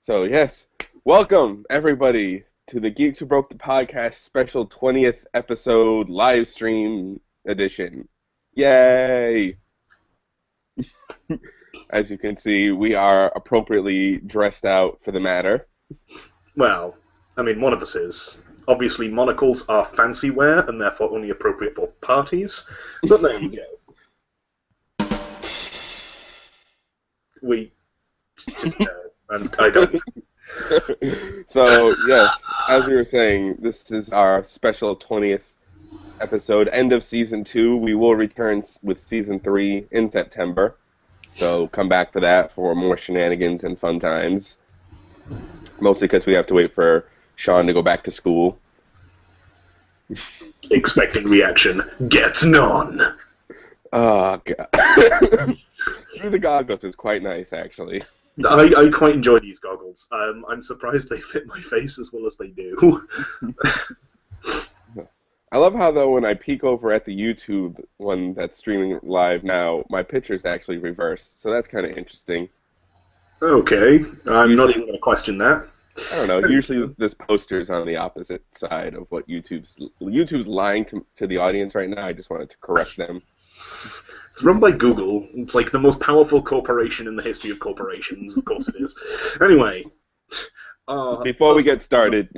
So, yes, welcome everybody to the Geeks Who Broke the Podcast special 20th episode live stream edition. Yay! As you can see, we are appropriately dressed out for the matter. Well, I mean, one of us is. Obviously, monocles are fancy wear and therefore only appropriate for parties. But there you go. We just and I don't. So, yes, as we were saying, this is our special 20th episode, end of Season 2. We will return with Season 3 in September. So come back for that for more shenanigans and fun times. Mostly because we have to wait for Sean to go back to school. Expecting reaction. Gets none. Oh, God. Through the goggles is quite nice, actually. I quite enjoy these goggles. I'm surprised they fit my face as well as they do. I love how, though, when I peek over at the YouTube one that's streaming live now, my picture's actually reversed. So that's kind of interesting. Okay. I'm not even going to question that. I don't know. Usually this poster's on the opposite side of what YouTube's lying to the audience right now. I just wanted to correct them. It's run by Google. It's like the most powerful corporation in the history of corporations. Of course it is. Anyway. Before we get started,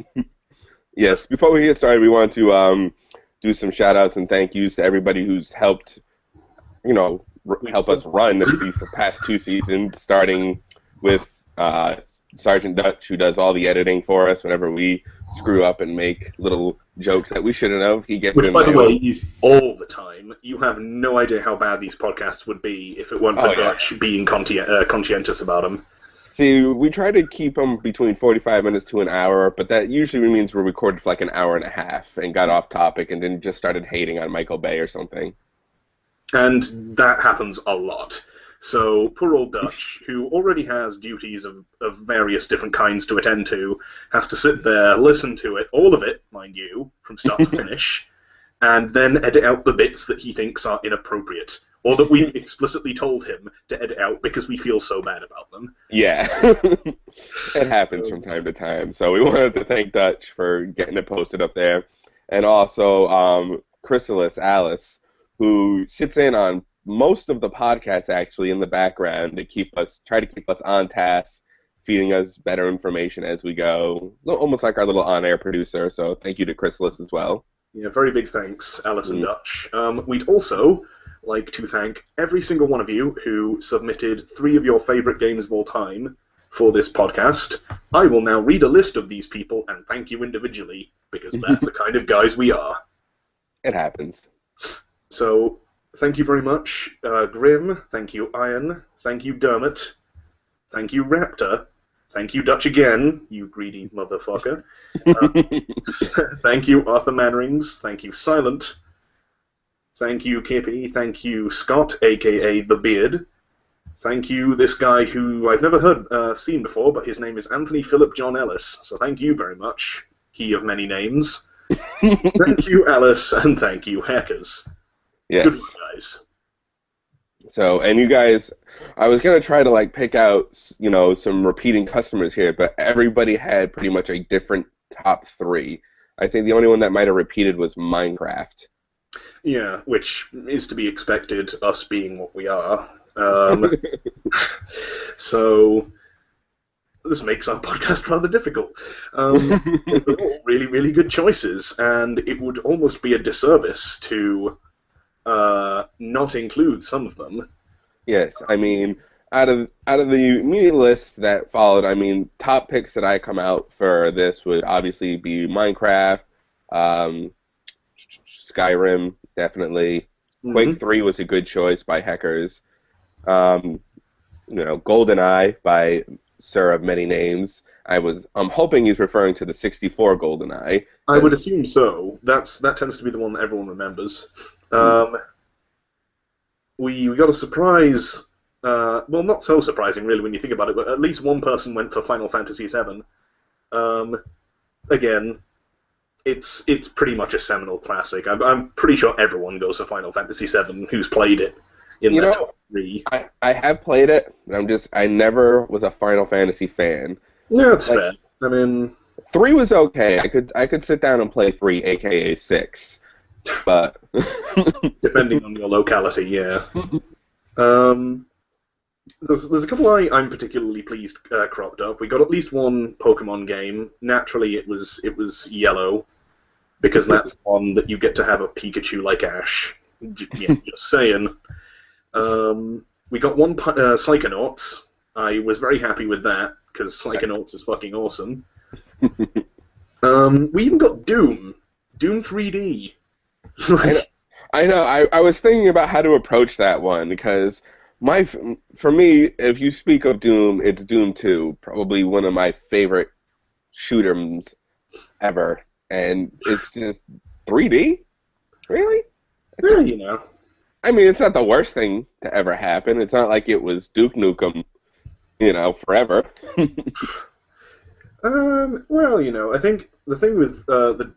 we want to do some shout-outs and thank yous to everybody who's helped, help us run these past 2 seasons, starting with Sergeant Dutch, who does all the editing for us whenever we screw up and make little jokes that we shouldn't have. He gets Which, by the way, is all the time. You have no idea how bad these podcasts would be if it weren't for Dutch being conscientious about them. See, we try to keep them between 45 minutes to an hour, but that usually means we're recorded for like an hour and a half and got off topic and then just started hating on Michael Bay or something. And that happens a lot. So, poor old Dutch, who already has duties of various different kinds to attend to, has to sit there, listen to it, all of it, mind you, from start to finish, and then edit out the bits that he thinks are inappropriate, or that we explicitly told him to edit out because we feel so bad about them. Yeah, it happens from time to time. So we wanted to thank Dutch for getting it posted up there, and also Chrysalis, Alice, who sits in on most of the podcasts actually in the background to try to keep us on task, feeding us better information as we go. Almost like our little on-air producer, so thank you to Chrysalis as well. Yeah, very big thanks, Alice and Dutch. We'd also like to thank every single one of you who submitted 3 of your favorite games of all time for this podcast. I will now read a list of these people and thank you individually, because that's the kind of guys we are. It happens. So, thank you very much, Grim. Thank you, Iron. Thank you, Dermot. Thank you, Raptor. Thank you, Dutch again, you greedy motherfucker. Thank you, Arthur Manrings. Thank you, Silent. Thank you, Kippy. Thank you, Scott, a.k.a. The Beard. Thank you, this guy who I've never seen before, but his name is Anthony Philip John Ellis. So thank you very much, he of many names. Thank you, Alice, and thank you, Hackers. Yes. Good one, guys. So, and you guys, I was going to try to pick out, some repeating customers here, but everybody had pretty much a different top 3. I think the only one that might have repeated was Minecraft. Yeah, which is to be expected, us being what we are. So, this makes our podcast rather difficult. They're all really, really good choices, and it would almost be a disservice to not include some of them. Yes, I mean, out of the immediate list that followed, I mean, top picks that I come out for this would obviously be Minecraft, Skyrim, definitely. Quake 3 was a good choice by Hackers. GoldenEye by Sir of Many Names. I'm hoping he's referring to the 64 GoldenEye. I would assume so. That tends to be the one that everyone remembers. We got a surprise. Well, not so surprising, really, when you think about it. But at least one person went for Final Fantasy VII. Again, it's pretty much a seminal classic. I'm pretty sure everyone goes to Final Fantasy VII who's played it in top 3. I have played it, but I never was a Final Fantasy fan. Yeah, it's Like fair. I mean, 3 was okay. I could sit down and play 3, aka 6, but depending on your locality, yeah. Um, there's a couple I'm particularly pleased cropped up. We got at least one Pokemon game. Naturally, it was Yellow because that's one that you get to have a Pikachu like Ash. Yeah, just saying. We got one Psychonauts. I was very happy with that because Psychonauts is fucking awesome. We even got Doom 3D. I know, I know. I was thinking about how to approach that one because for me, if you speak of Doom, it's Doom 2, probably one of my favorite shoot'ems ever, and it's just 3D. Really? It's Yeah, not. you know. I mean, it's not the worst thing to ever happen. It's not like it was Duke Nukem, forever. Well, I think the thing with the.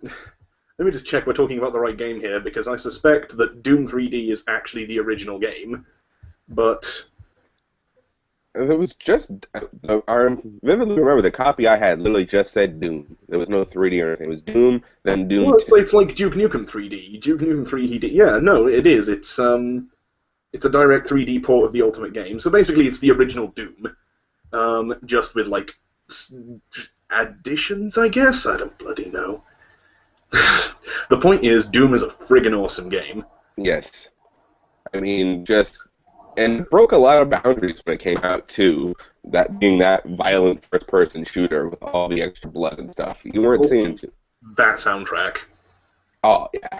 Let me just check we're talking about the right game here, because I suspect that Doom 3D is actually the original game, but It was just, I vividly remember the copy I had literally just said Doom. There was no 3D or anything. It was Doom, then Doom well, it's 2. it's like Duke Nukem 3D. Duke Nukem 3D. Yeah, no, it is. It's a direct 3D port of the Ultimate game. So basically, it's the original Doom, just with like additions, I guess. I don't bloody know. The point is, Doom is a friggin' awesome game. Yes. I mean, and it broke a lot of boundaries when it came out, too. That being that violent first person shooter with all the extra blood and stuff. You weren't seeing. Also, that soundtrack. Oh, yeah.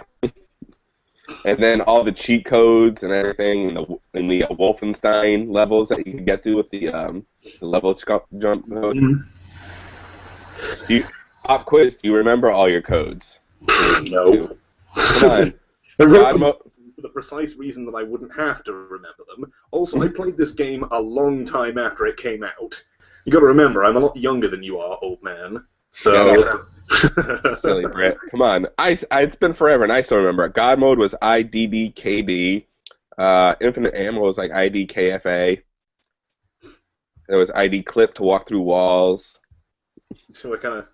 And then all the cheat codes and everything, and the Wolfenstein levels that you could get to with the level jump mode. Mm, Pop quiz, do you remember all your codes? no. Come on. I wrote God them mo- for the precise reason that I wouldn't have to remember them. Also, I played this game a long time after it came out. You gotta remember, I'm a lot younger than you are, old man. So. Silly Brit. Come on. It's been forever, and I still remember it. God mode was IDDKD. Infinite ammo was like IDKFA. There was ID clip to walk through walls. So I kind of.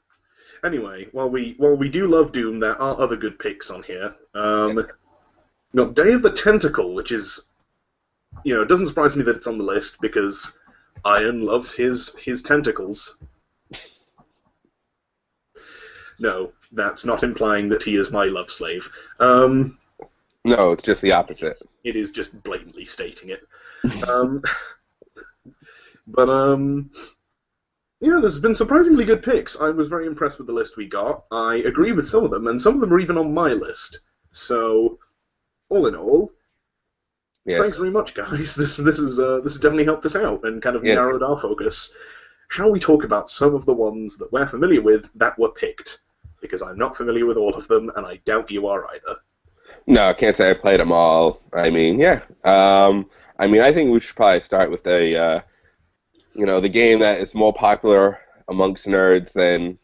Anyway, while we do love Doom, there are other good picks on here. Day of the Tentacle, which is, it doesn't surprise me that it's on the list because Iron loves his tentacles. No, that's not implying that he is my love slave. No, it's just the opposite. It is just blatantly stating it. But yeah, there's been surprisingly good picks. I was very impressed with the list we got. I agree with some of them, and some of them are even on my list. So, all in all, Yes. thanks very much, guys. This has definitely helped us out and kind of Yes. narrowed our focus. Shall we talk about some of the ones that we're familiar with that were picked? Because I'm not familiar with all of them, and I doubt you are either. No, I can't say I played them all. I mean, yeah. I think we should probably start with the game that is more popular amongst nerds than,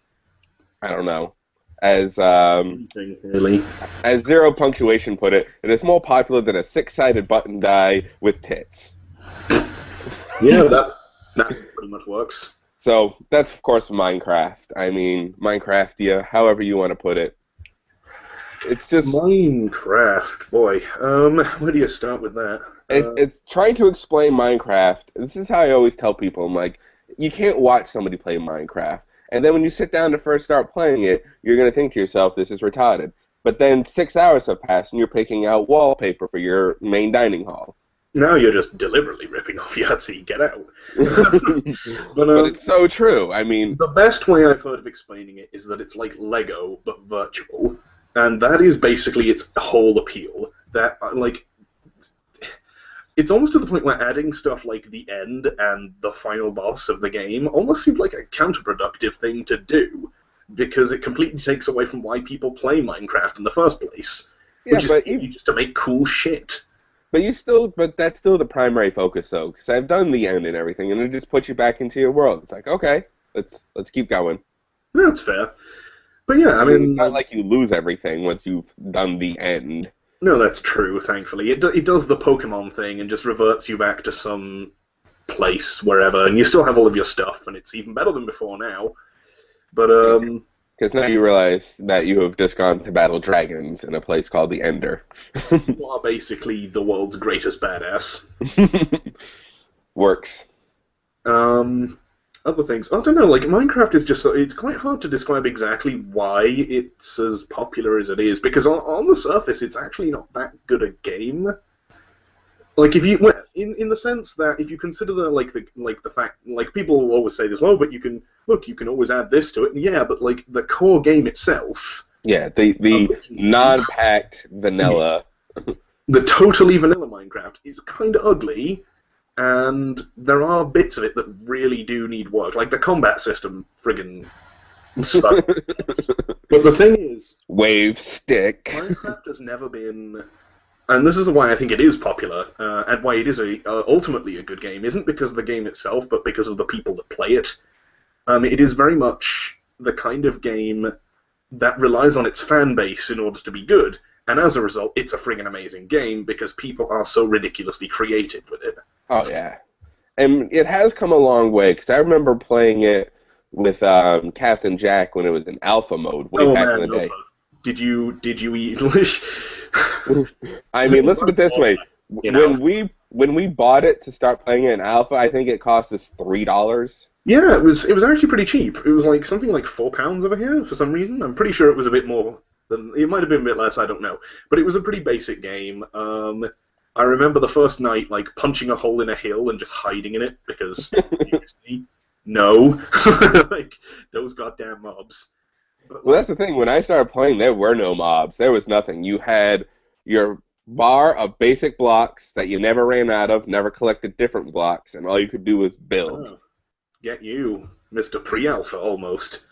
I don't know, as Anything, really. as Zero Punctuation put it, it is more popular than a six-sided button die with tits. Yeah, that pretty much works. So that's of course Minecraft. I mean, Minecraftia, however you want to put it. It's just Minecraft, boy. Where do you start with that? it's trying to explain Minecraft. This is how I always tell people. I'm like, you can't watch somebody play Minecraft, and then when you sit down to first start playing it, you're gonna think to yourself, "This is retarded." But then 6 hours have passed, and you're picking out wallpaper for your main dining hall. Now you're just deliberately ripping off Yahtzee. Get out. But it's so true. I mean, the best way I've heard of explaining it is that it's like Lego, but virtual. And that is basically its whole appeal. That, it's almost to the point where adding stuff like the end and the final boss of the game almost seemed like a counterproductive thing to do, because it completely takes away from why people play Minecraft in the first place. yeah, Which is but just to make cool shit. But that's still the primary focus, though, because I've done the end and everything, and it just puts you back into your world. It's like, okay, let's keep going. No, that's fair. But yeah, I mean, it's not like you lose everything once you've done the end. no, that's true. Thankfully, it does the Pokemon thing and just reverts you back to some place wherever, and you still have all of your stuff, and it's even better than before now. But Because now you realize that you have just gone to battle dragons in a place called the Ender. you are basically the world's greatest badass. Works. Other things, I don't know, like, Minecraft is just so, it's quite hard to describe exactly why it's as popular as it is, because on the surface, it's actually not that good a game. Like, if you, in the sense that if you consider the fact, like, people will always say this, oh, but you can always add this to it, and yeah, but, like, the core game itself... Yeah, the non-packed vanilla... The totally vanilla Minecraft is kind of ugly, and there are bits of it that really do need work. Like, the combat system friggin' sucks. But the thing is... Wave stick. Minecraft has never been... And this is why I think it is popular, and why it is ultimately a good game, isn't because of the game itself, but because of the people that play it. It is very much the kind of game that relies on its fan base in order to be good, and as a result, it's a friggin' amazing game because people are so ridiculously creative with it. Oh, yeah. And it has come a long way, because I remember playing it with Captain Jack when it was in alpha mode way back in the day. Did you eat English? I mean, let's put it this way. When we bought it to start playing it in alpha, I think it cost us $3. Yeah, it was actually pretty cheap. It was like something like £4 over here for some reason. I'm pretty sure it was a bit more than it might have been a bit less. I don't know, but it was a pretty basic game. I remember the first night like punching a hole in a hill and just hiding in it because no, like those goddamn mobs. But, well, that's the thing. When I started playing, there were no mobs. There was nothing. You had your bar of basic blocks that you never ran out of, never collected different blocks, and all you could do was build. Oh, get you, Mr. Pre-Alpha, almost.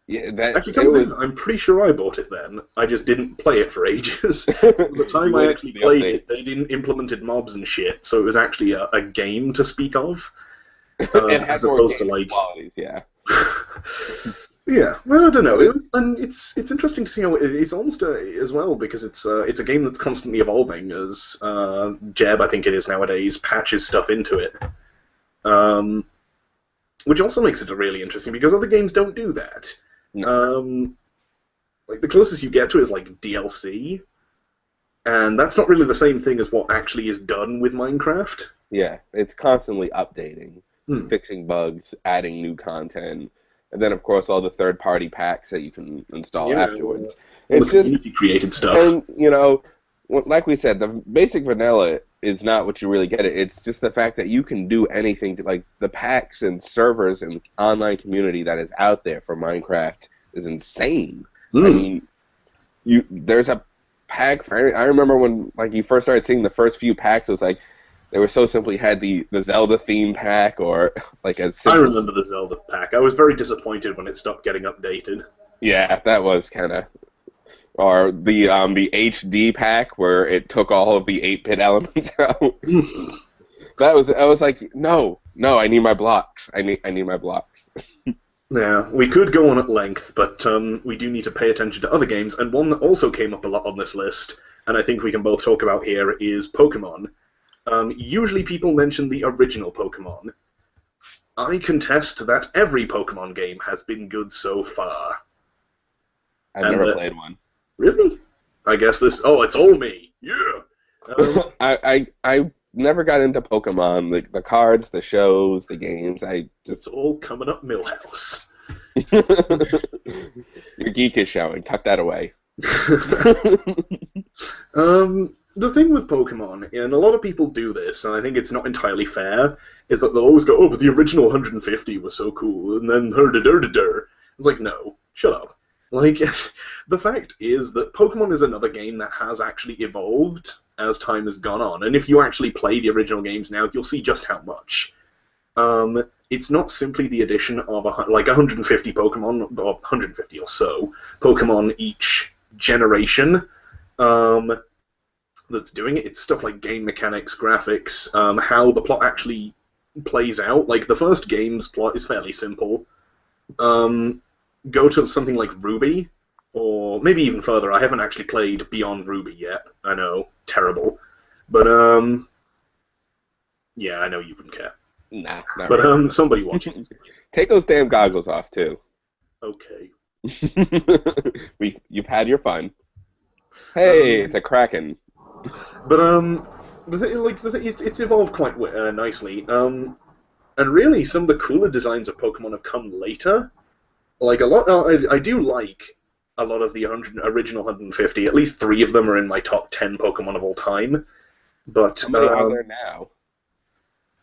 Yeah, that actually, I'm pretty sure I bought it then. I just didn't play it for ages. So by the time I actually played it, they didn't implemented mobs and shit, so it was actually a game to speak of. It has as opposed to like qualities, yeah. Yeah, well, I don't know, and it's interesting to see how it's almost as well because it's a game that's constantly evolving as Jeb, I think it is nowadays, patches stuff into it, which also makes it really interesting because other games don't do that. No. Like the closest you get to it is like DLC, and that's not really the same thing as what actually is done with Minecraft. Yeah, it's constantly updating, fixing bugs, adding new content. And then, of course, all the third-party packs that you can install afterwards. It's just community-created stuff. And, you know, like we said, the basic vanilla is not what you really get. It's just the fact that you can do anything. Like, the packs and servers and online community that is out there for Minecraft is insane. I mean, there's a pack for... I remember when, like, you first started seeing the first few packs, it was like... They were so simply had the Zelda theme pack or like a simple... I remember the Zelda pack. I was very disappointed when it stopped getting updated. Yeah, that was kind of... Or the HD pack where it took all of the 8-bit elements out. I was like, no, I need my blocks. I need my blocks. Yeah, we could go on at length, but we do need to pay attention to other games, and one that also came up a lot on this list, and I think we can both talk about here, is Pokemon. Usually people mention the original Pokemon. I contest that every Pokemon game has been good so far. I've never played one. Really? I guess this... Oh, it's all me! Yeah! I never got into Pokemon. The cards, the shows, the games, It's all coming up Millhouse. Your geek is showing. Tuck that away. The thing with Pokemon, and a lot of people do this, and I think it's not entirely fair, is that they'll always go, oh, but the original 150 was so cool, and then her-da-der-da-der. It's like, no, shut up. Like, the fact is that Pokemon is another game that has actually evolved as time has gone on, and if you actually play the original games now, you'll see just how much. It's not simply the addition of, 150 Pokemon, or 150 or so, Pokemon each generation, that's doing it. It's stuff like game mechanics, graphics, how the plot actually plays out. Like, the first game's plot is fairly simple. Go to something like Ruby, or maybe even further. I haven't actually played Beyond Ruby yet. I know, terrible. But, yeah, I know you wouldn't care. Nah, not But really. somebody watching. Take those damn goggles off too. Okay. You've had your fun. Hey, it's Um, a Kraken. but it's evolved quite nicely. And really, some of the cooler designs of Pokemon have come later. Like a lot, I do like a lot of the original 150. At least three of them are in my top 10 Pokemon of all time. But How many are there now?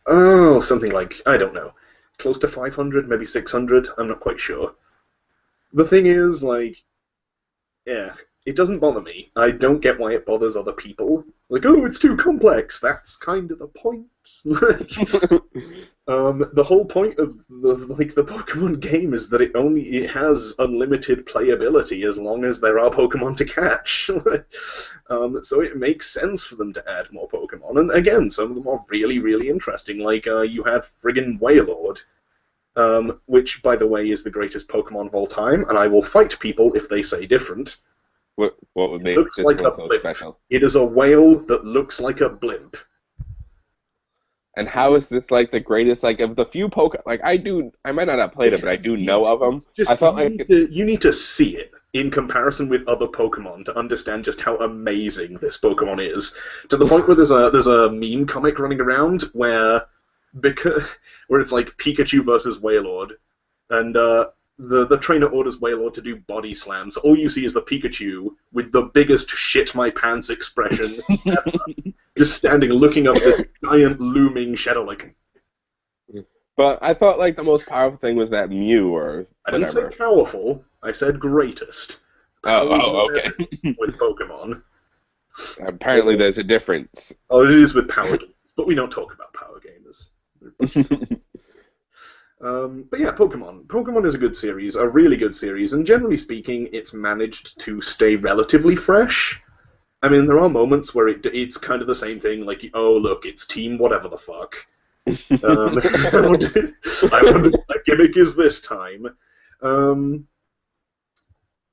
oh, something like I don't know, close to 500, maybe 600. I'm not quite sure. The thing is, like, yeah, it doesn't bother me. I don't get why it bothers other people. Like, oh, it's too complex. That's kind of the point. The whole point of the Pokemon game is that it has unlimited playability as long as there are Pokemon to catch. So it makes sense for them to add more Pokemon. And again, some of them are really, really interesting. Like you had friggin' Wailord, which, by the way, is the greatest Pokemon of all time, and I will fight people if they say different. What would It make looks this like a one so blimp. special? It is a whale that looks like a blimp. And how is this like the greatest? Like of the few like I might not have played it, but I Because do know of them. it's just I felt like you need to see it in comparison with other Pokemon to understand just how amazing this Pokemon is. To the point where there's a meme comic running around where it's like Pikachu versus Wailord, and the trainer orders Wailord to do body slams. All you see is the Pikachu with the biggest shit my pants expression ever, just standing looking up this giant looming shadow like. but I thought like the most powerful thing was that Mew or I didn't say whatever. powerful. I said greatest. Power Okay. with Pokemon. Apparently, there's a difference. Oh, it is with power games, but we don't talk about power gamers. But yeah, Pokemon. Pokemon is a good series, a really good series, and generally speaking, it's managed to stay relatively fresh. I mean, there are moments where it's kind of the same thing, like, oh, look, it's Team whatever the fuck. I wonder what that gimmick is this time.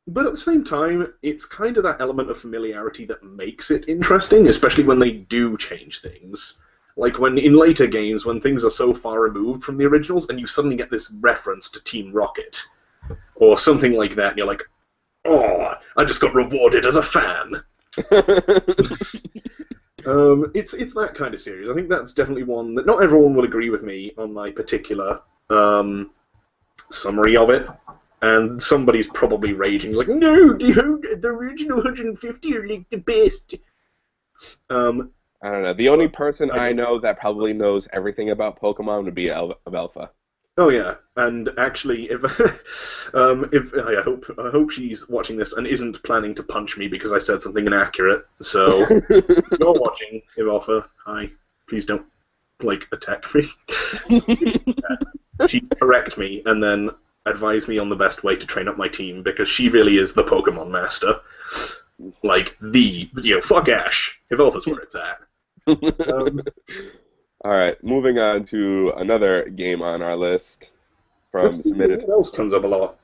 But at the same time, it's kind of that element of familiarity that makes it interesting, especially when they do change things. Like when in later games, when things are so far removed from the originals, and you suddenly get this reference to Team Rocket, or something like that, and you're like, oh, I just got rewarded as a fan. It's that kind of series. I think that's definitely one that not everyone will agree with me on my particular summary of it. And somebody's probably raging, like, no, the original 150 are like the best. I don't know. The only But person I I don't. know that probably knows everything about Pokemon would be Alpha. Oh yeah, and actually, if if I hope she's watching this and isn't planning to punch me because I said something inaccurate. So if you're watching, Ivalfa, hi, please don't like attack me. She correct me and then advise me on the best way to train up my team because she really is the Pokemon master. Like fuck Ash. Ivalfa's where it's at. All right, moving on to another game on our list from Let's see submitted. what else comes up a lot.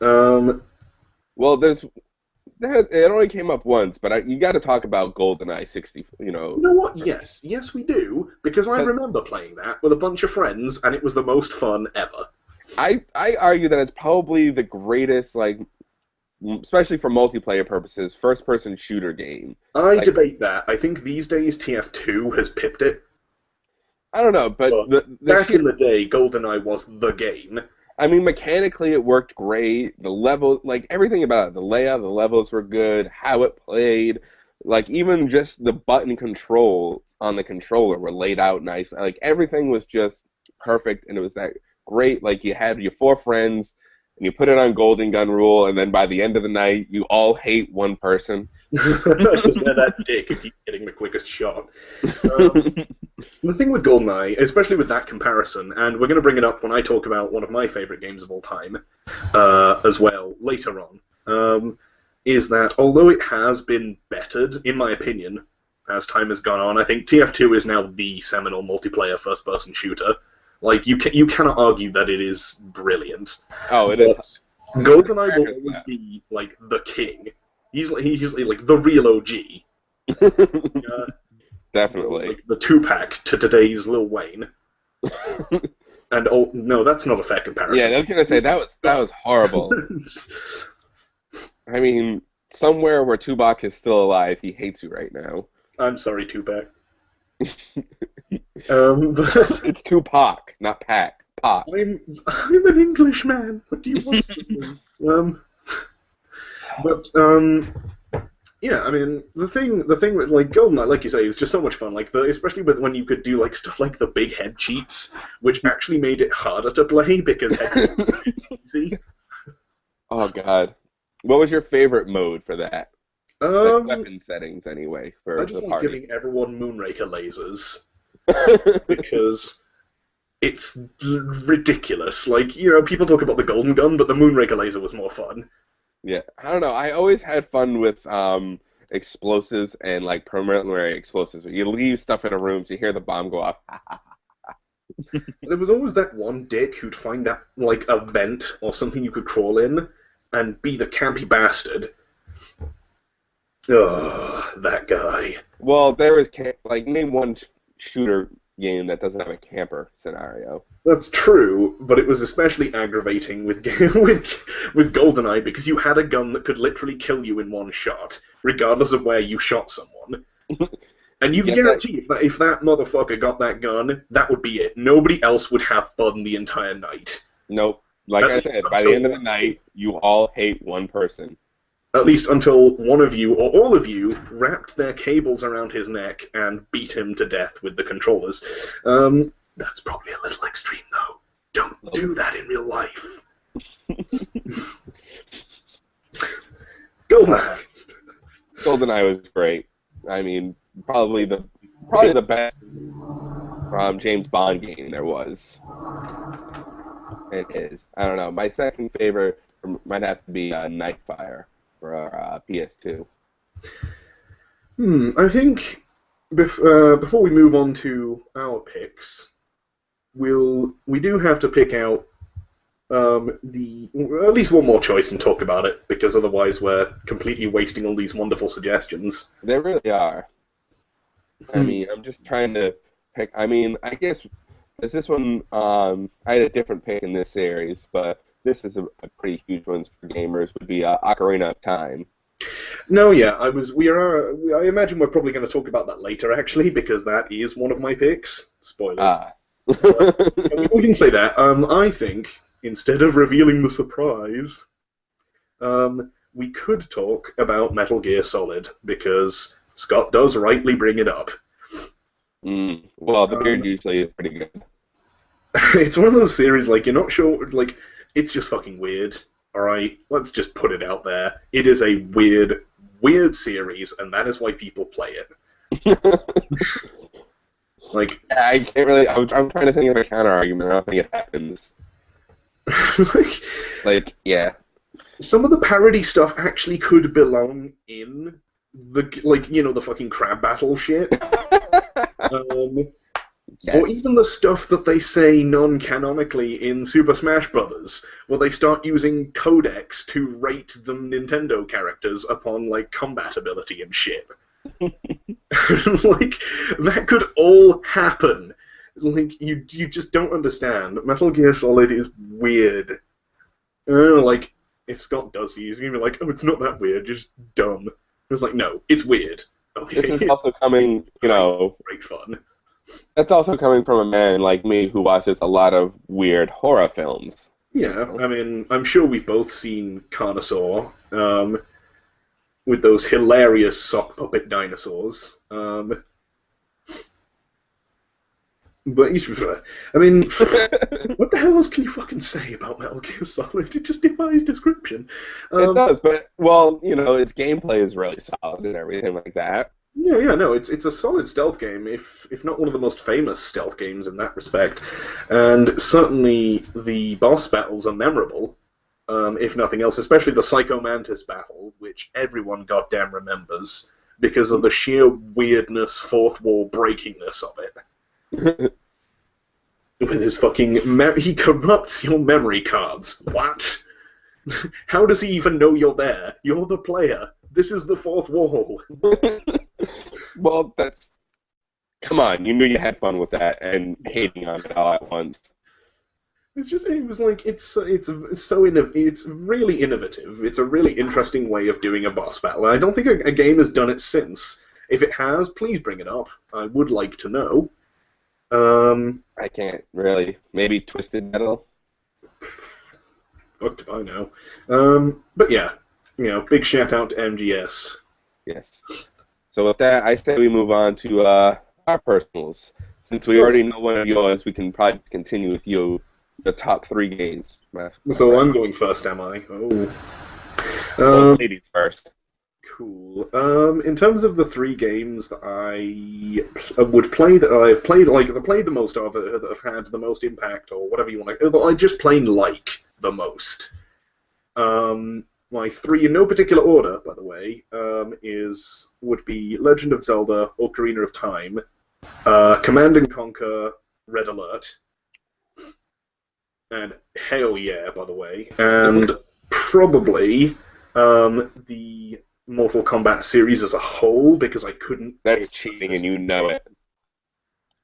Well, it only came up once, but you got to talk about GoldenEye 60. You know what? Yes, we do because I 'cause remember playing that with a bunch of friends, and it was the most fun ever. I argue that it's probably the greatest, like, especially for multiplayer purposes, first-person shooter game. I Like, debate that. I think these days TF2 has pipped it, I don't know, but but the back sheer in the day, GoldenEye was the game. I mean, mechanically, it worked great. The level, like everything about it, the layout, the levels were good. How it played, like even just the button control on the controller were laid out nice. Like everything was just perfect, and it was that great. Like you had your four friends, and you put it on Golden Gun rule, and then by the end of the night, you all hate one person. Because they're that dick who keeps getting the quickest shot. Um, the thing with GoldenEye, especially with that comparison, and we're going to bring it up when I talk about one of my favourite games of all time as well later on, is that although it has been bettered, in my opinion, as time has gone on, I think TF2 is now the seminal multiplayer first-person shooter. Like, you cannot argue that it is brilliant. Oh, it is. But GoldenEye will Crackers always that. be, like, the king. He's like the real OG. Definitely. Like the 2-pack to today's Lil Wayne. And oh no, that's not a fair Yeah, comparison. I was gonna say that was horrible. I mean, somewhere where Tuvok is still alive, he hates you right now. I'm sorry, Tupac. But It's Tupac, not Pac. Pac. I'm an Englishman. What do you want from me? But yeah, I mean the thing with like GoldenEye, like you say, was just so much fun. Like especially when you could do like stuff like the big head cheats, which actually made it harder to play because head cheats were easy. Oh God, what was your favorite mode for that? Like Um, weapon settings, anyway, I for just the like party. giving everyone Moonraker lasers because it's ridiculous. Like people talk about the Golden Gun, but the Moonraker laser was more fun. Yeah, I don't know. I always had fun with explosives and like permanently explosives. You leave stuff in a room, so you hear the bomb go off. There was always that one dick who'd find that like a vent or something you could crawl in and be the campy bastard. Ugh, that guy. Well, there was like name one shooter game that doesn't have a camper scenario. That's true, but it was especially aggravating with with GoldenEye because you had a gun that could literally kill you in one shot, regardless of where you shot someone. And you can Get that? guarantee if that motherfucker got that gun, that would be it. Nobody else would have fun the entire night. Nope. Like At I least said, by the until end of the night, you all hate one person. at least until one of you or all of you wrapped their cables around his neck and beat him to death with the controllers. That's probably a little extreme, though. Don't do that in real life. GoldenEye. GoldenEye was great. I mean, probably the best James Bond game there was. It is. I don't know. My second favorite might have to be Nightfire for PS2. I think before we move on to our picks, we do have to pick out at least one more choice and talk about it because otherwise we're completely wasting all these wonderful suggestions. They really are. I mean, I'm just trying to pick. I mean, I guess this one. I had a different pick in this series, but this is a pretty huge one for gamers. Would be Ocarina of Time. No, yeah, I imagine we're probably going to talk about that later, actually, because that is one of my picks. Spoilers. Ah. We can say that. I think instead of revealing the surprise, we could talk about Metal Gear Solid because Scott does rightly bring it up. Well, the beard usually is pretty good. It's one of those series like you're not sure, like it's just fucking weird. All right, let's just put it out there. It is a weird, weird series, and that is why people play it. Like, I can't really. I'm trying to think of a counter argument. I don't think it happens. Like, yeah. Some of the parody stuff actually could belong in the the fucking crab battle shit. Yes. Or even the stuff that they say non-canonically in Super Smash Brothers, where they start using codecs to rate the Nintendo characters upon like combat ability and shit. Like that could all happen. Like you just don't understand. Metal Gear Solid is weird. Like if Scott does he's gonna be like, oh, it's not that weird, you're just dumb. It's like, no, it's weird. Okay. This is also coming, Great fun. that's also coming from a man like me who watches a lot of weird horror films. Yeah, I mean, I'm sure we've both seen Carnosaur, with those hilarious sock puppet dinosaurs. But I mean, what the hell else can you fucking say about Metal Gear Solid? It just defies description. It does, but, well, its gameplay is really solid and everything like that. Yeah, no, it's a solid stealth game, if not one of the most famous stealth games in that respect. And certainly the boss battles are memorable, if nothing else, especially the Psycho Mantis battle, which everyone goddamn remembers because of the sheer weirdness, fourth wall breakingness of it. With his fucking he corrupts your memory cards. What? How does he even know you're there? You're the player. This is the fourth wall. Well, come on, you knew you had fun with that and hating on it all at once. it's really innovative. It's a really interesting way of doing a boss battle. I don't think a game has done it since. If it has, please bring it up. I would like to know. Um, I can't really. Maybe Twisted Metal. Fuck if I know. But yeah, big shout out to MGS. Yes. So with that, I say we move on to our personals. Since we already know one of yours, we can probably continue with you. The top three games. So friend. I'm going first, am I? Oh. Ladies first. Cool. In terms of the three games that I would play, that I've played, like, that played the most of, that have had the most impact, or whatever you want to, that I just plain like the most. My three, in no particular order, by the way, would be Legend of Zelda, Ocarina of Time, Command and Conquer, Red Alert, and hell yeah, by the way, and probably the Mortal Kombat series as a whole, because I couldn't... That's cheating and you know it.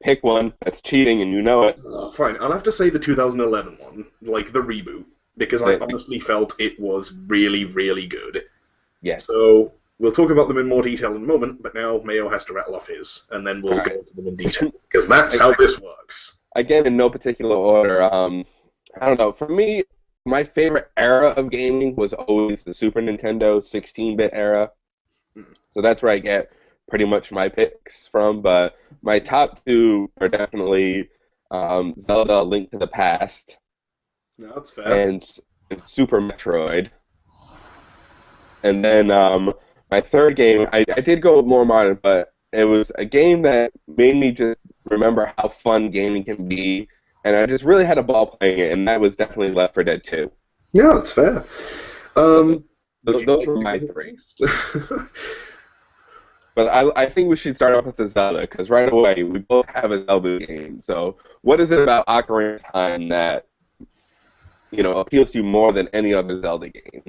Pick one. That's cheating and you know it. Fine, I'll have to say the 2011 one, like the reboot, because I honestly felt it was really, really good. Yes. So, we'll talk about them in more detail in a moment, but now Mayo has to rattle off his, and then we'll go into them in detail, because that's how this works. Again, in no particular order, I don't know. For me, my favorite era of gaming was always the Super Nintendo 16-bit era. So that's where I get pretty much my picks from. But my top two are definitely Zelda: Link to the Past. No, that's fair. And Super Metroid. And then my third game, I did go more modern, but it was a game that made me just remember how fun gaming can be. And I just really had a ball playing it, and that was definitely Left 4 Dead 2. Yeah, that's fair. Those were my three. But I think we should start off with the Zelda, because right away, we both have a Zelda game. So what is it about Ocarina of Time that, appeals to you more than any other Zelda game?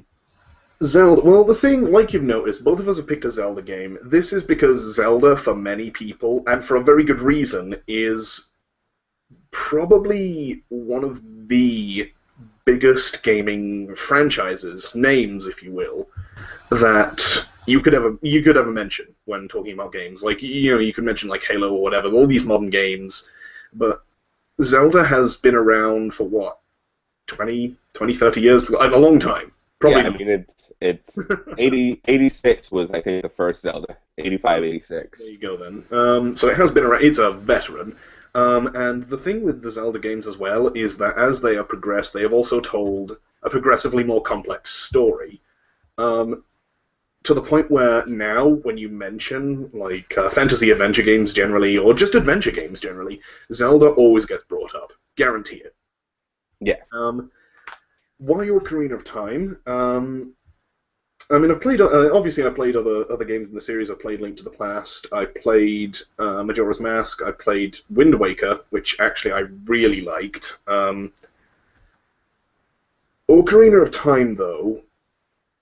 Zelda, well, the thing, like you've noticed, both of us have picked a Zelda game. This is because Zelda, for many people, and for a very good reason, is probably one of the biggest gaming franchises, names, if you will, that you could ever mention when talking about games. Like, you could mention like Halo or whatever, all these modern games, but Zelda has been around for what, 20, 30 years? A long time. Probably. Yeah, I mean, it's 86 was, I think, the first Zelda. 85, 86. There you go, then. So it has been around. It's a veteran. And the thing with the Zelda games as well is that as they have progressed, they have also told a progressively more complex story. To the point where now, when you mention like fantasy adventure games generally, or just adventure games generally, Zelda always gets brought up. Guarantee it. Yeah. Why Ocarina of Time? I mean, I've played. Obviously, I played other games in the series. I played Link to the Past. I played Majora's Mask. I played Wind Waker, which actually I really liked. Ocarina of Time, though,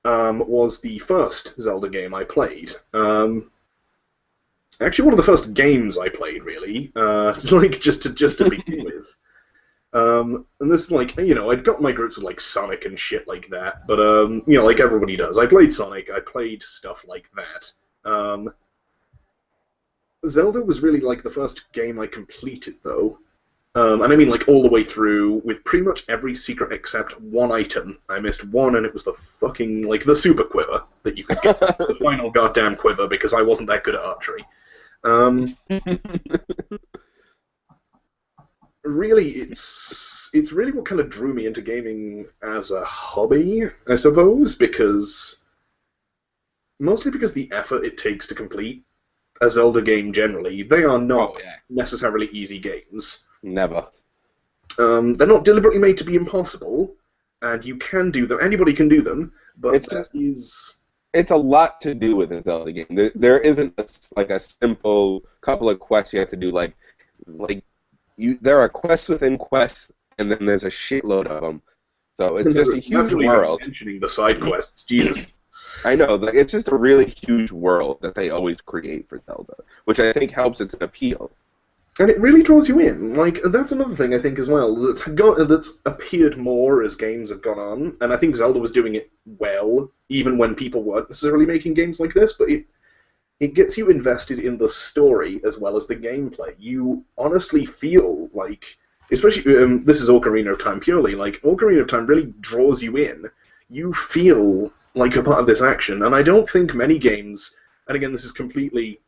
was the first Zelda game I played. Actually, one of the first games I played, really. Like just to begin with. And this is like, I'd got my groups with like Sonic and shit like that, but like everybody does. I played Sonic, I played stuff like that. Zelda was really like the first game I completed, though. And I mean like all the way through, with pretty much every secret except one item. I missed one, and it was the fucking, like, the super quiver that you could get. The final goddamn quiver, because I wasn't that good at archery. Really, it's really what kind of drew me into gaming as a hobby, I suppose, mostly because the effort it takes to complete a Zelda game generally, they are not necessarily easy games. Never. They're not deliberately made to be impossible, and you can do them. Anybody can do them, but it's a lot to do with a Zelda game. There isn't a simple couple of quests you have to do. There are quests within quests, and then there's a shitload of them. So it's just a huge world. Mentioning the side quests, Jesus. I know, it's just a really huge world that they always create for Zelda, which I think helps its appeal. And it really draws you in. Like, that's another thing I think as well that's appeared more as games have gone on. And I think Zelda was doing it well, even when people weren't necessarily making games like this. But it gets you invested in the story as well as the gameplay. You honestly feel like, especially this is Ocarina of Time purely. Like, Ocarina of Time really draws you in. You feel like a part of this action, and I don't think many games. And again, this is completely,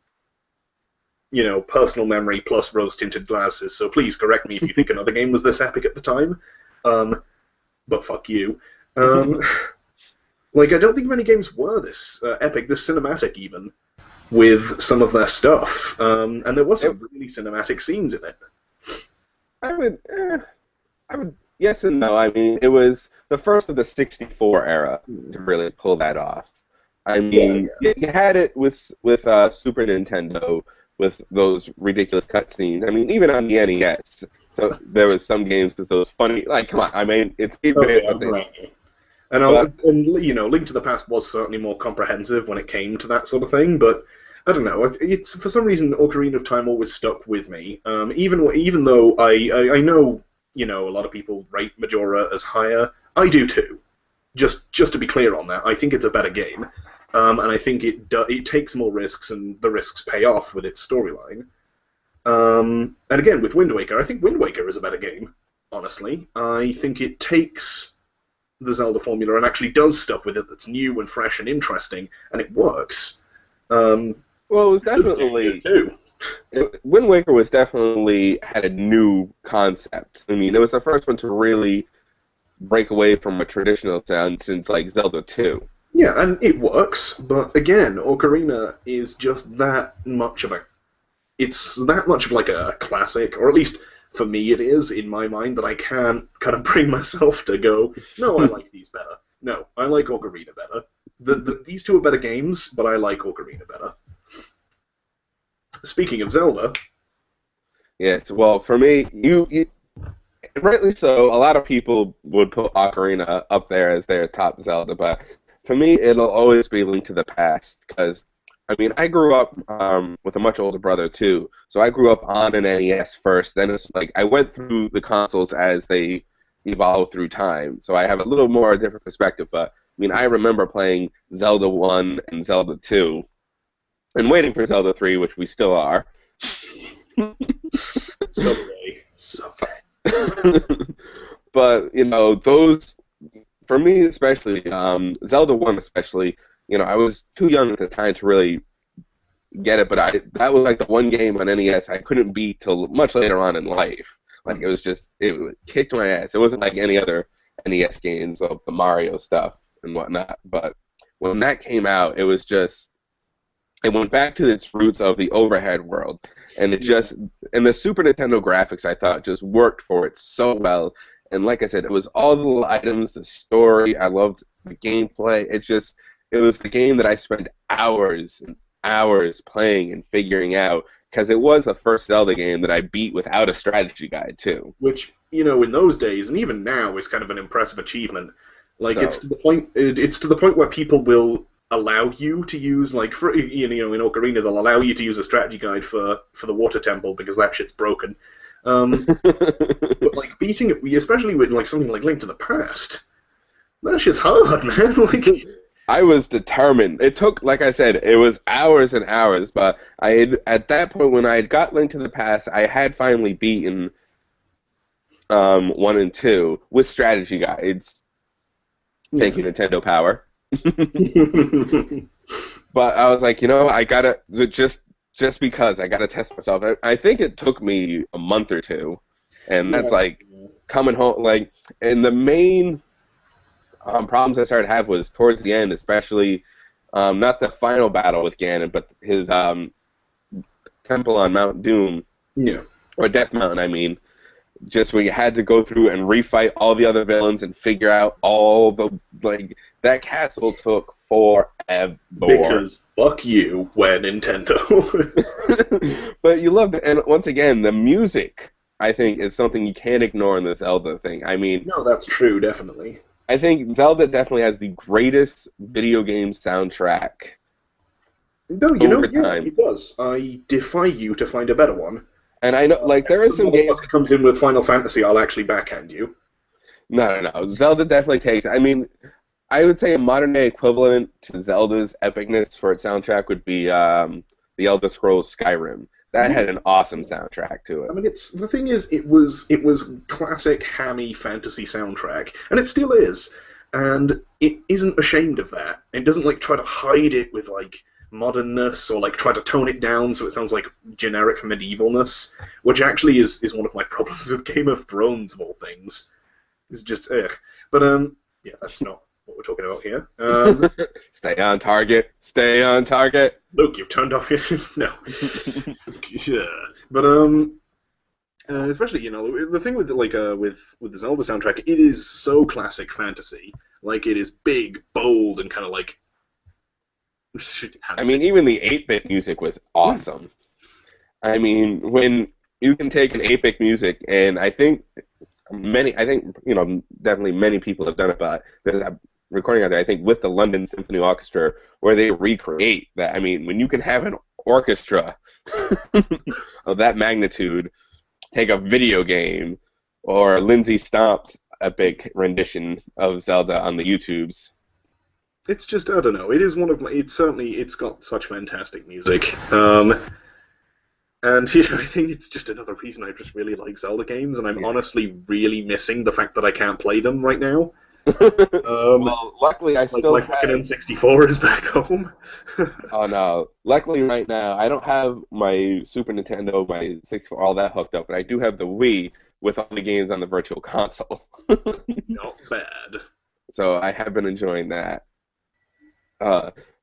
personal memory plus rose-tinted glasses, so please correct me if you think another game was this epic at the time. But fuck you. Like, I don't think many games were this epic, this cinematic even, with some of their stuff. And there were some really cinematic scenes in it. I would, yes and no. I mean, it was the first of the 64 era to really pull that off. I mean, you had it with Super Nintendo, with those ridiculous cutscenes. I mean, even on the NES, so there was some games with those funny. Like, come on, I mean, it's right. And Link to the Past was certainly more comprehensive when it came to that sort of thing. But I don't know. It's for some reason Ocarina of Time always stuck with me. Even though I know a lot of people rate Majora as higher. I do too. Just to be clear on that, I think it's a better game. And I think it takes more risks, and the risks pay off with its storyline. And again, with Wind Waker, I think Wind Waker is a better game, honestly. I think it takes the Zelda formula and actually does stuff with it that's new and fresh and interesting, and it works. Well, it was definitely... Wind Waker was definitely had a new concept. I mean, it was the first one to really break away from a traditional sound since, like, Zelda 2. Yeah, and it works, but again, Ocarina is just that much of like a classic, or at least for me it is, in my mind, that I can't kind of bring myself to go, no, I like these better. No, I like Ocarina better. These two are better games, but I like Ocarina better. Speaking of Zelda... Yes, well, for me, you rightly so, a lot of people would put Ocarina up there as their top Zelda, but... For me, it'll always be Link to the Past, because, I mean, I grew up with a much older brother, too, so I grew up on an NES first, then it's like, I went through the consoles as they evolved through time, so I have a little more different perspective, but, I mean, I remember playing Zelda 1 and Zelda 2, and waiting for Zelda 3, which we still are. But, those... For me, especially, Zelda 1 especially, I was too young at the time to really get it, but that was like the one game on NES I couldn't beat till much later on in life. Like, it kicked my ass. It wasn't like any other NES games of the Mario stuff and whatnot, but when that came out, it went back to its roots of the overhead world, and and the Super Nintendo graphics, I thought, just worked for it so well. And like I said, it was all the little items, the story. I loved the gameplay. It was the game that I spent hours and hours playing and figuring out, because it was the first Zelda game that I beat without a strategy guide, too. Which, in those days, and even now, is kind of an impressive achievement. Like, it's to the point where people will allow you to use, like, in Ocarina, they'll allow you to use a strategy guide for the water temple, because that shit's broken. But like beating it, especially with like something like Link to the Past, that shit's hard, man. Like, I was determined. It took, like I said, it was hours and hours, but at that point when I had got Link to the Past, I had finally beaten 1 and 2 with strategy guides. Thank you, Nintendo Power. But I was like, I gotta just because I gotta test myself. I think it took me a month or two, and that's like coming home. Like, and the main problems I started to have was towards the end, especially not the final battle with Ganon, but his temple on Mount Doom, or Death Mountain. I mean, just where you had to go through and refight all the other villains and figure out all the that castle took forever. Because fuck you, we're Nintendo. But you loved it, and once again, the music, I think, is something you can't ignore in the Zelda thing. I mean, no, that's true, definitely. I think Zelda definitely has the greatest video game soundtrack. No, it does. I defy you to find a better one. And I know, like, there are some games. If it comes in with Final Fantasy, I'll actually backhand you. No. Zelda definitely takes. I mean, I would say a modern day equivalent to Zelda's epicness for its soundtrack would be the Elder Scrolls Skyrim. That had an awesome soundtrack to it. I mean, it's the thing is, it was classic hammy fantasy soundtrack, and it still is, and it isn't ashamed of that. It doesn't like try to hide it with like modernness or like try to tone it down so it sounds like generic medievalness, which actually is one of my problems with Game of Thrones of all things. It's just but yeah, that's not what we're talking about here. Stay on target. Stay on target. Look, you've turned off your no. Yeah, but especially the thing with like with the Zelda soundtrack, it is so classic fantasy. Like it is big, bold, and kind of like. I mean, even the 8-bit music was awesome. I mean, when you can take an 8-bit music, and I think definitely many people have done it, but there's a recording out there, I think, with the London Symphony Orchestra, where they recreate that. I mean, when you can have an orchestra of that magnitude take a video game, or Lindsay Stomp's epic rendition of Zelda on the YouTubes. It's just, I don't know, it is one of my, it's got such fantastic music. And I think it's just another reason I just really like Zelda games, and I'm honestly really missing the fact that I can't play them right now. Well, luckily I still my fucking N64 is back home. Oh no! Luckily, right now I don't have my Super Nintendo, my 64, all that hooked up, but I do have the Wii with all the games on the Virtual Console. Not bad. So I have been enjoying that.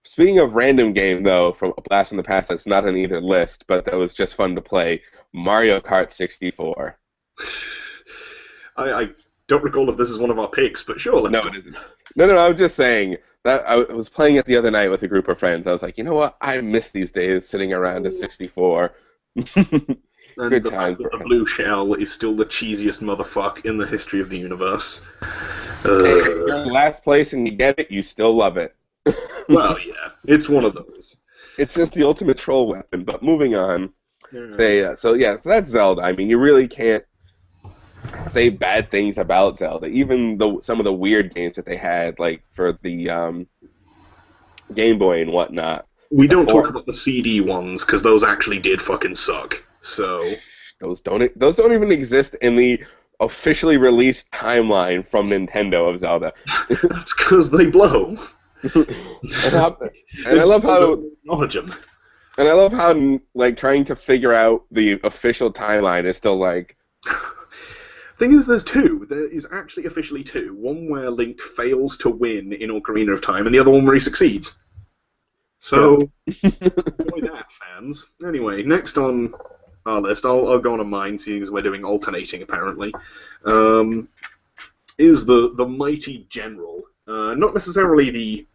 Speaking of random game, though, from a blast from the past that's not on either list, but that was just fun to play, Mario Kart 64. I don't recall if this is one of our picks, but sure, let's No, it isn't. No, I'm just saying that I was playing it the other night with a group of friends. I was like, you know what? I miss these days sitting around a 64. And Good the time. fact that the blue shell is still the cheesiest motherfucker in the history of the universe. Hey, if you're in last place and you get it, you still love it. Well, yeah, it's one of those. It's just the ultimate troll weapon. But moving on, Yeah. so that's Zelda. I mean, you really can't say bad things about Zelda. Even some of the weird games that they had, like for the Game Boy and whatnot. We don't talk about the CD ones because those actually did fucking suck. So those don't even exist in the officially released timeline from Nintendo of Zelda. That's because they blow. And I love how acknowledge them. And I love how like trying to figure out the official timeline is still like. Thing is, there's two. There is actually officially two. One where Link fails to win in Ocarina of Time, and the other one where he succeeds. So, enjoy that, fans. Anyway, next on our list, I'll go on a mine, seeing as we're doing alternating, apparently, is the Mighty General. Not necessarily the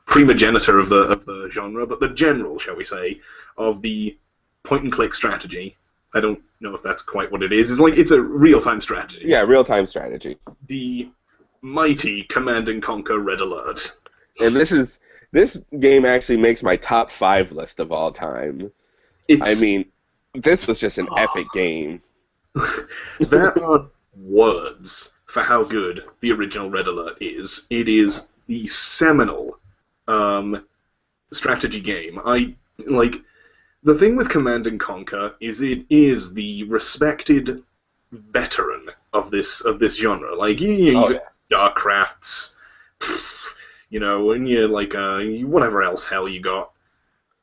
primogenitor of the genre, but the general, shall we say, of the point-and-click strategy. I don't know if that's quite what it is. It's a real-time strategy. Yeah, real-time strategy. The mighty Command and Conquer Red Alert. And this game actually makes my top 5 list of all time. I mean, this was just an epic game. There are words for how good the original Red Alert is. It is the seminal strategy game. The thing with Command and Conquer is it is the respected veteran of this genre. Like you got Starcrafts, and you're like whatever else hell you got.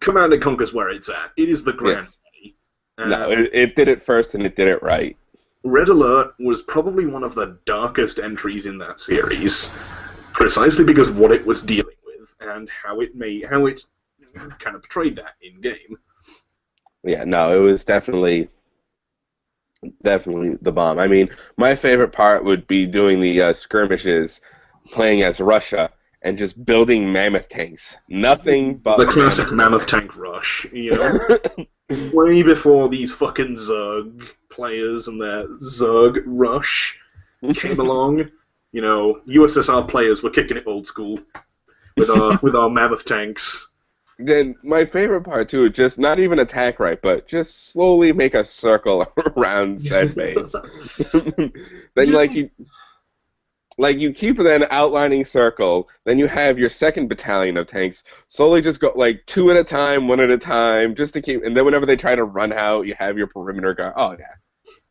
Command and Conquer's where it's at. It is the granddaddy. No, it did it first and it did it right. Red Alert was probably one of the darkest entries in that series, precisely because of what it was dealing with and how it kind of portrayed that in game. Yeah, no, it was definitely the bomb. I mean, my favorite part would be doing the skirmishes, playing as Russia, and just building mammoth tanks. Nothing but the classic mammoth tank rush, way before these fucking Zerg players and their Zerg rush came along. USSR players were kicking it old school with our mammoth tanks. then my favorite part too is just not even attack right, but just slowly make a circle around said base. Then like you keep an outlining circle, then you have your second battalion of tanks slowly just go like two at a time, one at a time, just to keep. And then whenever they try to run out, you have your perimeter guard. Oh yeah,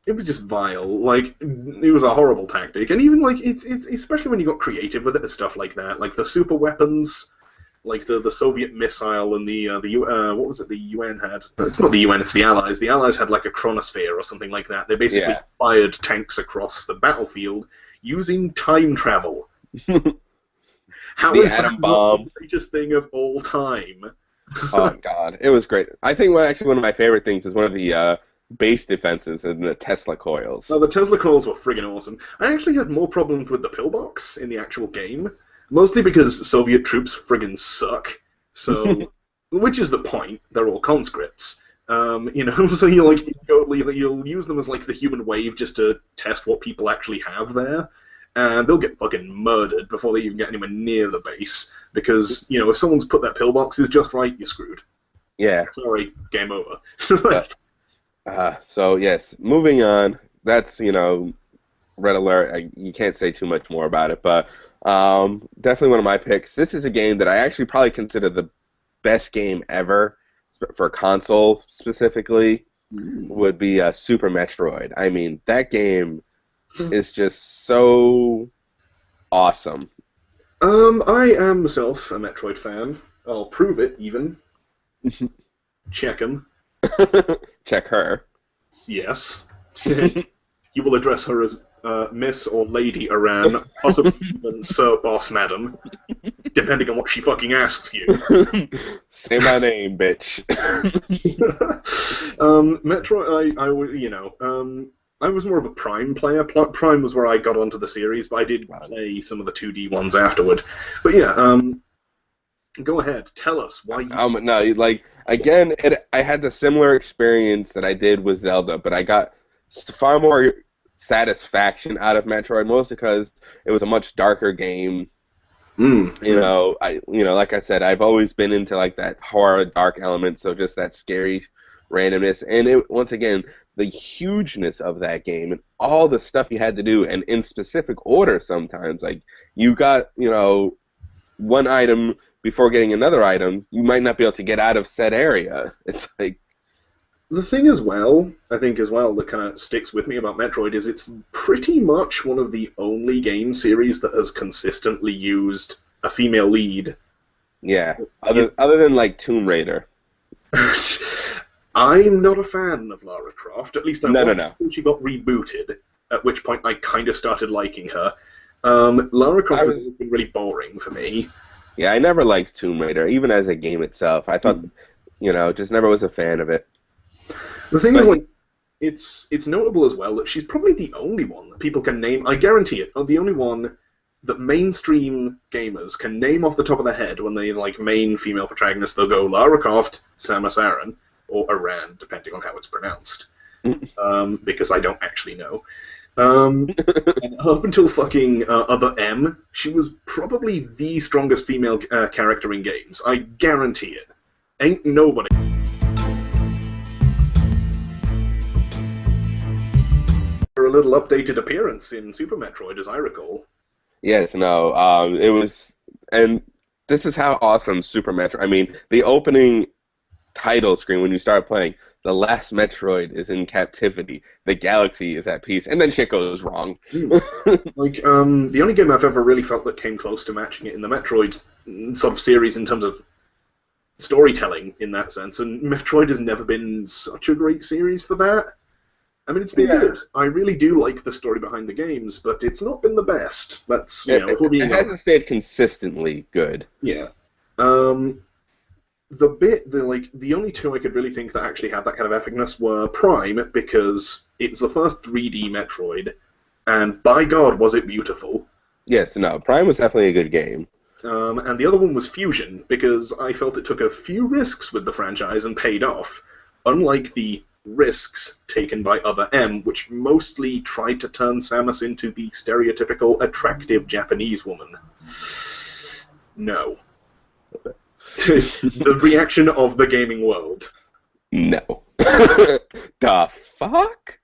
It was just vile. Like, it was a horrible tactic, and even like it's especially when you got creative with it and stuff like that, like the super weapons, like the Soviet missile and what was it the UN had? It's not the UN, it's the Allies. The Allies had like a chronosphere or something like that. They basically yeah. fired tanks across the battlefield using time travel. How The is that atom not bomb. the greatest thing of all time? Oh God, it was great. I think one of my favorite things is one of the base defenses in the Tesla coils. The Tesla calls were friggin' awesome. I actually had more problems with the pillbox in the actual game, mostly because Soviet troops friggin' suck. So, which is the point? They're all conscripts. So you'll use them as like the human wave just to test what people actually have there, and they'll get fucking murdered before they even get anywhere near the base. Because if someone's put their pillboxes just right, you're screwed. Yeah. Sorry, game over. So yes, moving on. That's Red Alert. You can't say too much more about it, but definitely one of my picks. This is a game that I actually probably consider the best game ever for console specifically. Would be Super Metroid. I mean, that game is just so awesome. I am myself a Metroid fan. I'll prove it even. Check him. Check her. Yes. You will address her as Miss or Lady Aran, possibly even Sir Boss Madam, depending on what she fucking asks you. Say my name, bitch. Metroid, I was more of a Prime player. Prime was where I got onto the series, but I did play some of the 2D ones afterward. But yeah, go ahead. Tell us why you... No, like, again, I had the similar experience that I did with Zelda, but I got far more satisfaction out of Metroid, mostly because it was a much darker game. Like I said, I've always been into like that horror, dark element, so just that scary randomness, and once again, the hugeness of that game and all the stuff you had to do, and in specific order sometimes. Like, you got, one item before getting another item, you might not be able to get out of said area. It's like... The thing as well, I think as well, that kind of sticks with me about Metroid is it's pretty much one of the only game series that has consistently used a female lead. Yeah, other than like Tomb Raider. I'm not a fan of Lara Croft, at least I wasn't No. until she got rebooted, at which point I kind of started liking her. Lara Croft has been really boring for me. Yeah, I never liked Tomb Raider, even as a game itself. I thought, just never was a fan of it. The thing is, like, it's notable as well that she's probably the only one that people can name, I guarantee it, the only one that mainstream gamers can name off the top of their head when they, like, main female protagonists. They'll go Lara Croft, Samus Aran, or Aran, depending on how it's pronounced. Because I don't actually know. And up until fucking Other M, she was probably the strongest female character in games. I guarantee it. Ain't nobody. For a little updated appearance in Super Metroid, as I recall. Yes, no, it was, and this is how awesome Super Metroid. I mean, the opening title screen when you start playing, the last Metroid is in captivity, the galaxy is at peace, and then shit goes wrong. The only game I've ever really felt that came close to matching it in the Metroid sort of series in terms of storytelling in that sense, and Metroid has never been such a great series for that. I mean, it's been good. I really do like the story behind the games, but it's not been the best. That's, if we're being it hasn't stayed consistently good. Yeah. The only two I could really think that actually had that kind of epicness were Prime, because it was the first 3D Metroid, and by God, was it beautiful. Yes, no, Prime was definitely a good game. And the other one was Fusion, because I felt it took a few risks with the franchise and paid off, unlike the risks taken by Other M, which mostly tried to turn Samus into the stereotypical attractive Japanese woman. No. The reaction of the gaming world. No. The fuck?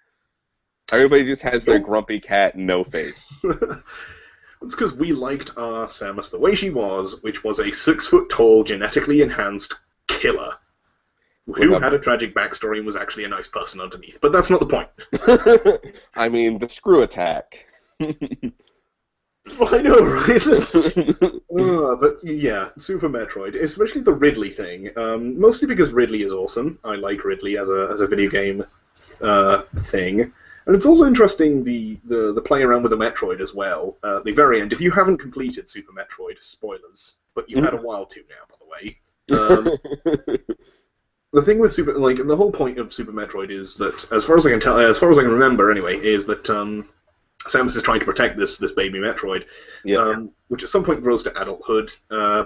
Everybody just has their grumpy cat no face. It's because we liked our Samus the way she was, which was a 6-foot-tall, genetically enhanced killer who had a tragic backstory and was actually a nice person underneath. But that's not the point. I mean, the screw attack. I know, right? But yeah, Super Metroid, especially the Ridley thing. Mostly because Ridley is awesome. I like Ridley as a video game thing. And it's also interesting the play around with the Metroid as well. At the very end, if you haven't completed Super Metroid, spoilers, but you've had a while to now, by the way. The thing with the whole point of Super Metroid is that, as far as I can tell, as far as I can remember anyway, is that Samus is trying to protect this baby Metroid, which at some point grows to adulthood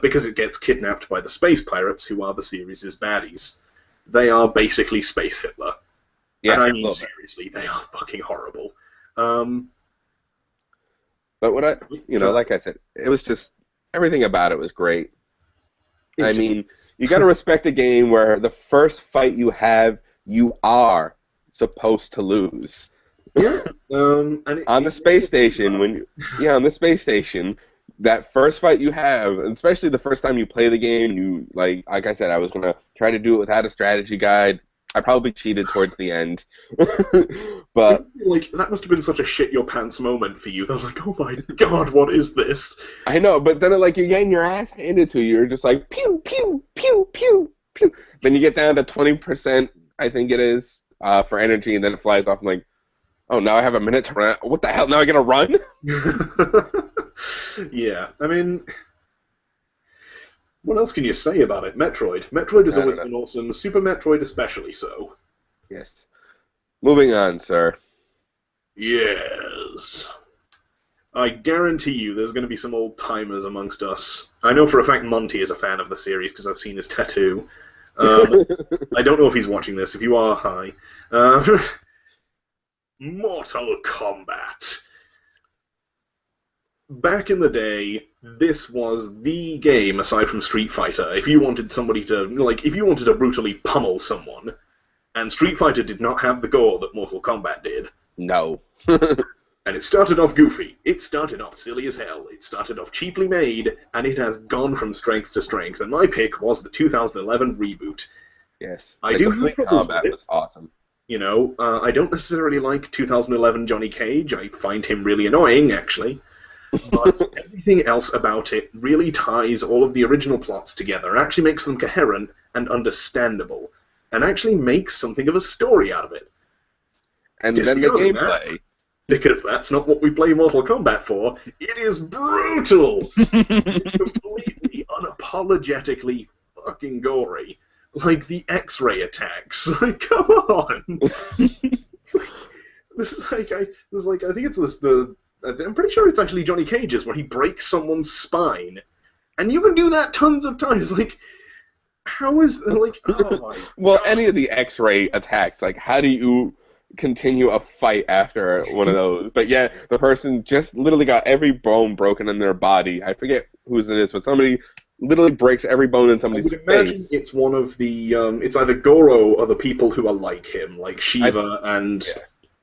because it gets kidnapped by the space pirates, who are the series' baddies. They are basically Space Hitler. Yeah, and I mean, seriously, they are fucking horrible. But what like I said, it was just, everything about it was great. I mean, you gotta respect a game where the first fight you have, you are supposed to lose. Yeah. On the space station, on the space station, that first fight you have, especially the first time you play the game, you like I said, I was gonna try to do it without a strategy guide. I probably cheated towards the end, but like that must have been such a shit your pants moment for you. They're like, oh my god, what is this? I know, but then like you're getting your ass handed to you. You're just like pew pew pew pew pew. Then you get down to 20%, I think it is, for energy, and then it flies off. I'm like, oh, now I have a minute to run. What the hell? Now I gotta run? Yeah, I mean, what else can you say about it? Metroid has always been awesome. Super Metroid especially so. Yes. Moving on, sir. Yes. I guarantee you there's going to be some old-timers amongst us. I know for a fact Monty is a fan of the series because I've seen his tattoo. I don't know if he's watching this. If you are, hi. Mortal Kombat. Back in the day, this was the game, aside from Street Fighter. If you wanted somebody to, if you wanted to brutally pummel someone, and Street Fighter did not have the gore that Mortal Kombat did. No. And it started off goofy. It started off silly as hell. It started off cheaply made, and it has gone from strength to strength. And my pick was the 2011 reboot. Yes. I do have problems with it. Was awesome. I don't necessarily like 2011 Johnny Cage. I find him really annoying, actually. But everything else about it really ties all of the original plots together and actually makes them coherent and understandable, and actually makes something of a story out of it. And then the gameplay. Because that's not what we play Mortal Kombat for. It is brutal! Completely, unapologetically fucking gory. Like the X-ray attacks. Like, come on! I'm pretty sure it's actually Johnny Cage's where he breaks someone's spine. And you can do that tons of times. Like, how is, oh my Well, God. any of the X-ray attacks, like, how do you continue a fight after one of those? But yeah, the person just literally got every bone broken in their body. I forget whose it is, but somebody literally breaks every bone in somebody's face. I would imagine it's one of the, it's either Goro or the people who are like him, like Shiva and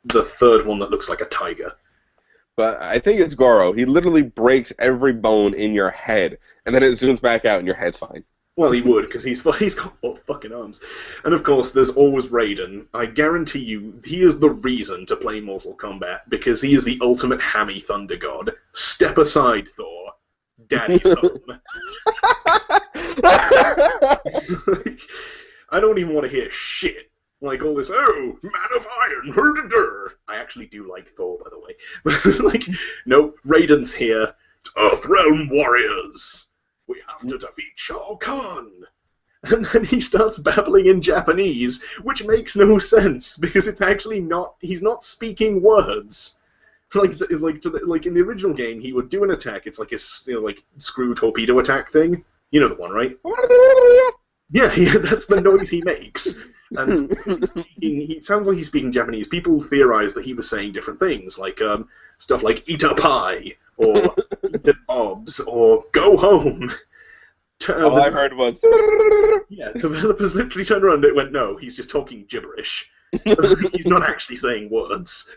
the third one that looks like a tiger. But I think it's Goro. He literally breaks every bone in your head, and then it zooms back out and your head's fine. Well, he would, because he's got both fucking arms. And of course, there's always Raiden. I guarantee you, he is the reason to play Mortal Kombat, because he is the ultimate hammy thunder god. Step aside, Thor. Daddy's home. I don't even want to hear shit. Like all this, oh, man of iron, her-da-dur. I actually do like Thor, by the way. No, Raiden's here. Earthrealm warriors. We have to defeat Shao Kahn. And then he starts babbling in Japanese, which makes no sense, because it's actually not, he's not speaking words. Like in the original game, he would do an attack, it's like his, screw torpedo attack thing. You know the one, right? Yeah, that's the noise he makes. And he sounds like he's speaking Japanese. People theorize that he was saying different things, like stuff like "eat a pie" or "eat Bob's" or "go home." All I heard was. Yeah, developers literally turned around and it went, no, he's just talking gibberish. He's not actually saying words.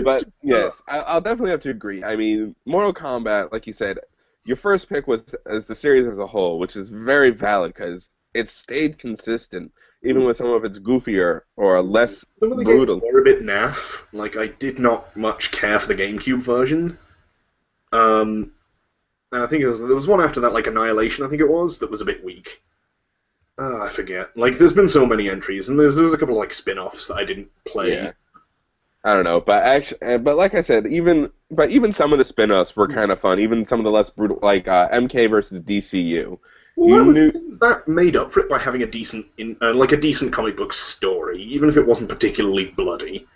But yes, I'll definitely have to agree. I mean, Mortal Kombat, like you said, your first pick was as the series as a whole, which is very valid because it stayed consistent, even with some of its goofier or less some of the brutal. games were a bit naff. Like, I did not much care for the GameCube version. And I think there was one after that, like Annihilation, I think it was, that was a bit weak. I forget. Like, there's been so many entries, and there was a couple of like spin-offs that I didn't play. Yeah. I don't know, but actually, but like I said, even some of the spin-offs were kind of fun. Even some of the less brutal, like MK versus DCU. Well, that made up for it by having a decent, like a decent comic book story, even if it wasn't particularly bloody.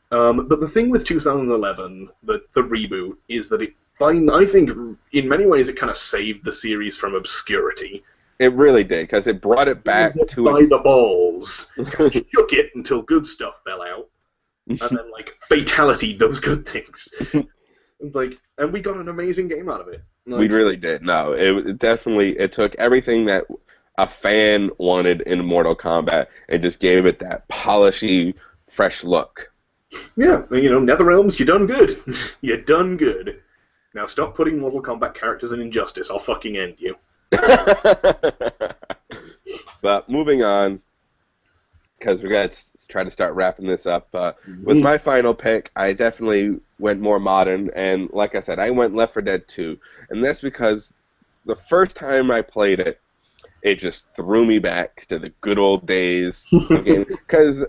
But the thing with 2011, the reboot, is that I think in many ways it kind of saved the series from obscurity. It really did, because it brought it back to by the balls, shook it until good stuff fell out. And then, like, fatality, those good things. And we got an amazing game out of it. Like, we really did. No, it definitely, it took everything that a fan wanted in Mortal Kombat and just gave it that polishy, fresh look. Yeah, NetherRealms, you done good. You done good. Now stop putting Mortal Kombat characters in Injustice. I'll fucking end you. But moving on, because we got to try to start wrapping this up. With my final pick, I definitely went more modern, and like I said, I went Left 4 Dead 2, and that's because the first time I played it, it just threw me back to the good old days of gaming. Because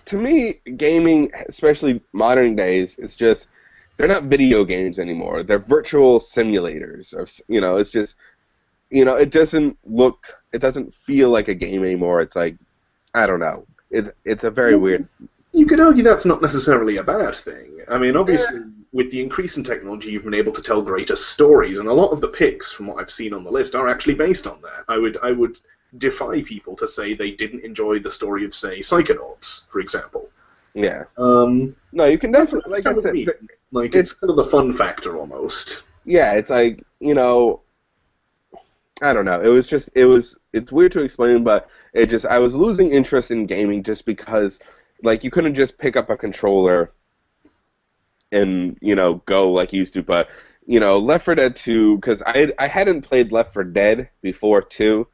to me, gaming, especially modern days, it's just, they're not video games anymore. They're virtual simulators. It's just, it doesn't feel like a game anymore. It's like, I don't know. It's a very weird. You could argue that's not necessarily a bad thing. I mean, obviously, with the increase in technology, you've been able to tell greater stories, and a lot of the picks, from what I've seen on the list, are actually based on that. I would defy people to say they didn't enjoy the story of, say, Psychonauts, for example. Yeah. No, you can definitely, like I said, it's kind of the fun factor almost. Yeah, it's like, I don't know. It's weird to explain, but I was losing interest in gaming just because, like, you couldn't just pick up a controller and, go like you used to. But, Left 4 Dead 2, because I hadn't played Left 4 Dead before 2,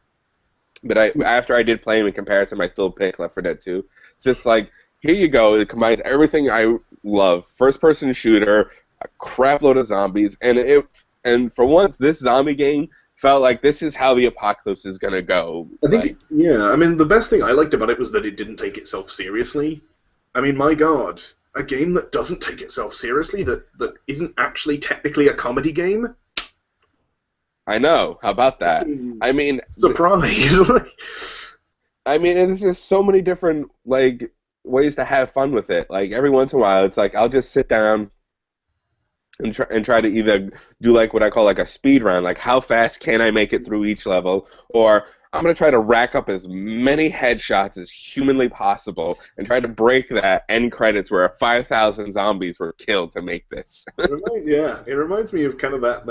but after I did play them in comparison, I still picked Left 4 Dead 2. It's just like, here you go. It combines everything I love. First-person shooter, a crap load of zombies, and for once, this zombie game felt like this is how the apocalypse is going to go. I think, the best thing I liked about it was that it didn't take itself seriously. I mean, my God, a game that doesn't take itself seriously, that isn't actually technically a comedy game? I know. How about that? I mean... Surprise! I mean, and there's just so many different, like, ways to have fun with it. Like, every once in a while, it's like, I'll just sit down and try to either do like what I call like a speed run, like how fast can I make it through each level, or I'm going to try to rack up as many headshots as humanly possible and try to break that end credits where 5,000 zombies were killed to make this. It reminds me of kind of that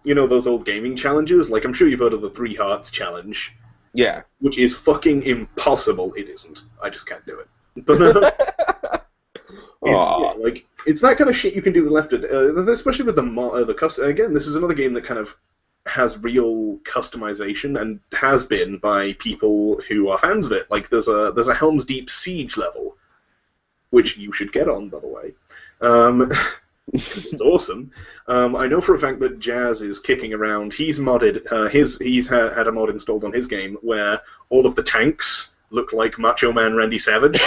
those old gaming challenges. Like, I'm sure you've heard of the 3 Hearts challenge. Yeah. Which is fucking impossible. It isn't. I just can't do it. But it's that kind of shit you can do with Left 4 Dead, especially with again, this is another game that kind of has real customization and has been by people who are fans of it. Like, there's a Helm's Deep Siege level, which you should get on, by the way. It's awesome. I know for a fact that Jazz is kicking around. He's modded he's had a mod installed on his game where all of the tanks look like Macho Man Randy Savage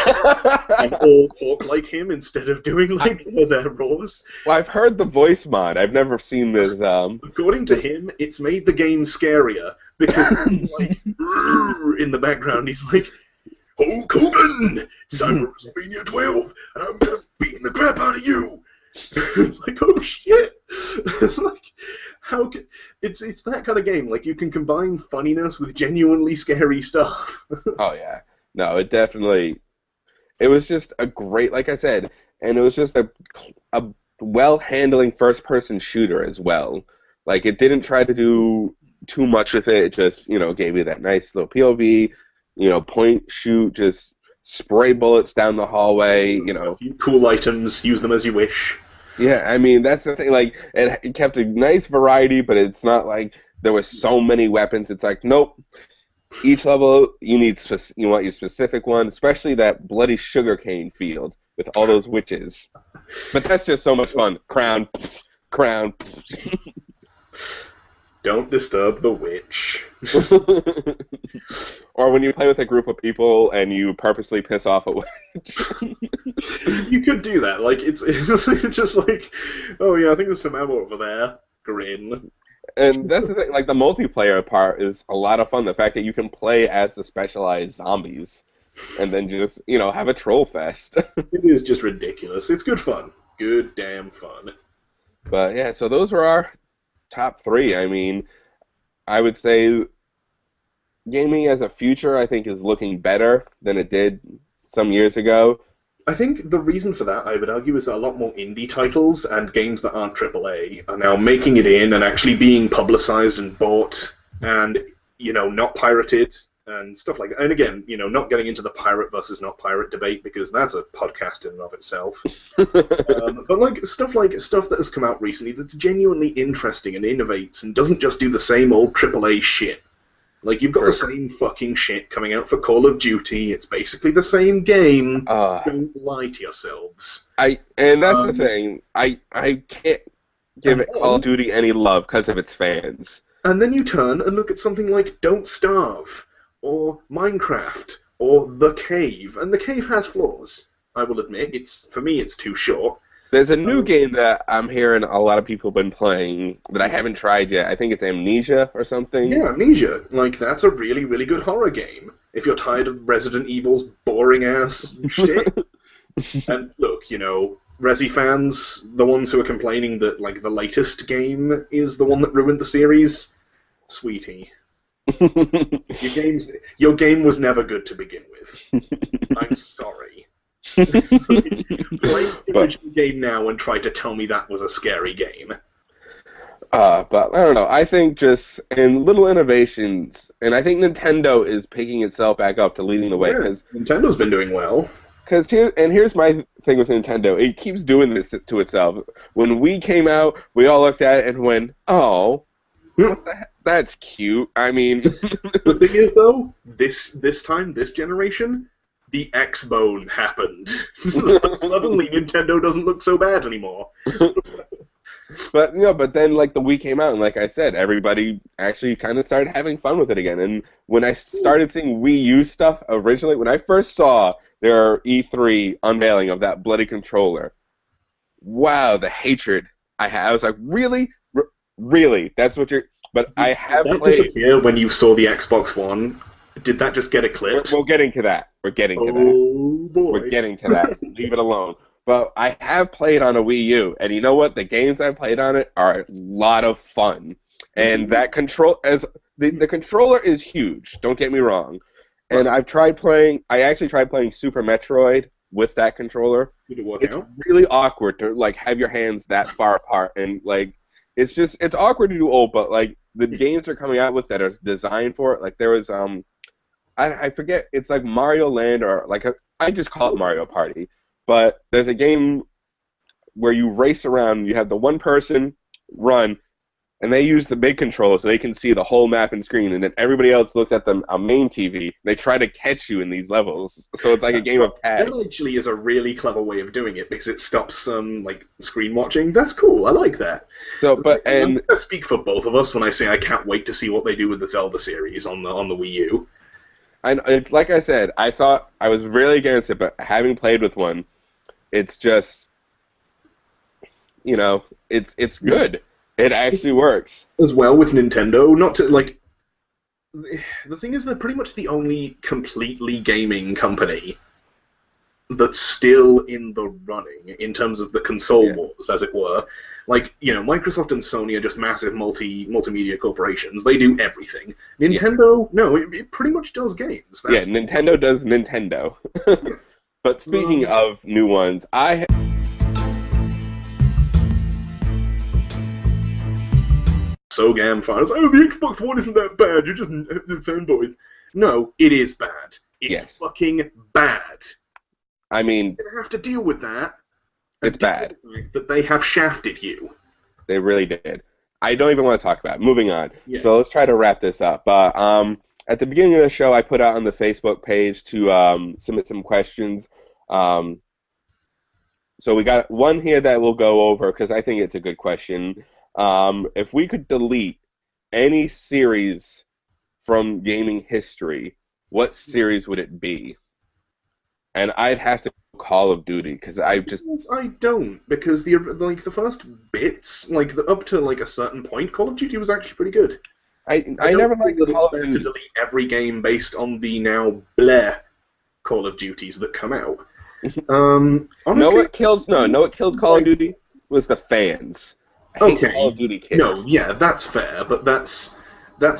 and all talk like him instead of doing like their roars. Well, I've heard the voice mod. I've never seen this. According to him, it's made the game scarier because like in the background he's like, Hulk Hogan, it's time for WrestleMania 12 and I'm gonna beat the crap out of you. It's like, oh shit. Like, it's that kind of game. Like, you can combine funniness with genuinely scary stuff. Oh yeah, no, it was just a great, like I said, and it was just a well handling first person shooter as well. Like it didn't try to do too much with it. It just, gave you that nice little POV, point shoot, just spray bullets down the hallway, A few cool items, use them as you wish. Yeah, I mean that's the thing. Like it kept a nice variety, but it's not like there were so many weapons. It's like nope. Each level you want your specific one, especially that bloody sugarcane field with all those witches. But that's just so much fun. Crown, crown. Don't disturb the witch. Or when you play with a group of people and you purposely piss off a witch. You could do that. Like it's just like, oh yeah, I think there's some ammo over there. Grin. And that's the thing. Like the multiplayer part is a lot of fun. The fact that you can play as the specialized zombies, and then just have a troll fest. It is just ridiculous. It's good fun. Good damn fun. But yeah, so those were our top 3. I mean, I would say gaming as a future, I think, is looking better than it did some years ago. I think the reason for that, I would argue, is that a lot more indie titles and games that aren't AAA are now making it in and actually being publicized and bought and, not pirated and stuff like that. And again, not getting into the pirate versus not pirate debate because that's a podcast in and of itself. But like stuff that has come out recently that's genuinely interesting and innovates and doesn't just do the same old AAA shit. Like, you've got the same fucking shit coming out for Call of Duty. It's basically the same game. Don't lie to yourselves. And that's the thing. I can't give it Call of Duty any love because of its fans. And then you turn and look at something like Don't Starve, or Minecraft, or The Cave. And The Cave has flaws, I will admit. For me, it's too short. There's a new game that I'm hearing a lot of people have been playing that I haven't tried yet. I think it's Amnesia or something. Yeah, Amnesia. Like, that's a really, really good horror game. If you're tired of Resident Evil's boring-ass shit. And look, Resi fans, the ones who are complaining that, like, the latest game is the one that ruined the series, sweetie. Your game was never good to begin with. I'm sorry. Play the original game now and try to tell me that was a scary game. But I don't know. I think just in little innovations, and I think Nintendo is picking itself back up to leading the way. Because Nintendo's been doing well. Here's my thing with Nintendo. It keeps doing this to itself. When Wii came out, we all looked at it and went, "Oh, what the heck? That's cute." I mean, the thing is, though, this time, this generation, the X-Bone happened. Suddenly, Nintendo doesn't look so bad anymore. But then, like, the Wii came out, and like I said, everybody actually kind of started having fun with it again. And when I started seeing Wii U stuff originally, when I first saw their E3 unveiling of that bloody controller, wow, the hatred I had. I was like, really? Really? That's what you're... But I have played... Did that disappear when you saw the Xbox One? Did that just get eclipsed? We're getting to that. We're getting to that. Oh, boy. We're getting to that. Leave it alone. But I have played on a Wii U, and you know what? The games I've played on it are a lot of fun. And that the controller is huge, don't get me wrong. And I actually tried playing Super Metroid with that controller. Did it work it's out? really awkward to like have your hands that far apart, and like it's awkward to do old, but like the games are coming out with that are designed for it. Like there was I forget, it's like Mario Land, or like I just call it Mario Party. But there's a game where you race around, you have the one person run, and they use the big controller so they can see the whole map and screen, and then everybody else looks at a main TV. They try to catch you in these levels, so it's like a game of tag. That actually is a really clever way of doing it, because it stops like screen watching. That's cool, I like that. And I speak for both of us when I say I can't wait to see what they do with the Zelda series on the Wii U. It's like I said, I thought I was really against it, but having played with one, it's just, it's good. It actually works. As well with Nintendo, not to, like... The thing is, they're pretty much the only completely gaming company that's still in the running, in terms of the console wars, as it were. Like, Microsoft and Sony are just massive multimedia corporations. They do everything. Nintendo, no, it pretty much does games. Nintendo does Nintendo. But speaking of new ones, so damn far. It's like, oh, the Xbox One isn't that bad. You're just fanboys. No, it is bad. It's fucking bad. I mean, you're gonna have to deal with that. It's bad that they have shafted you. They really did. I don't even want to talk about it. Moving on. Yeah. So let's try to wrap this up. At the beginning of the show, I put out on the Facebook page to submit some questions. So we got one here that we'll go over because I think it's a good question. If we could delete any series from gaming history, what series would it be? And I'd have to Call of Duty because I don't, because the first bits, up to a certain point, Call of Duty was actually pretty good. I never liked Call of Duty. To delete every game based on the now bleh Call of Duties that come out. Honestly, what killed Call of Duty was the fans. Okay, Call of Duty kids. No, yeah, that's fair, but that's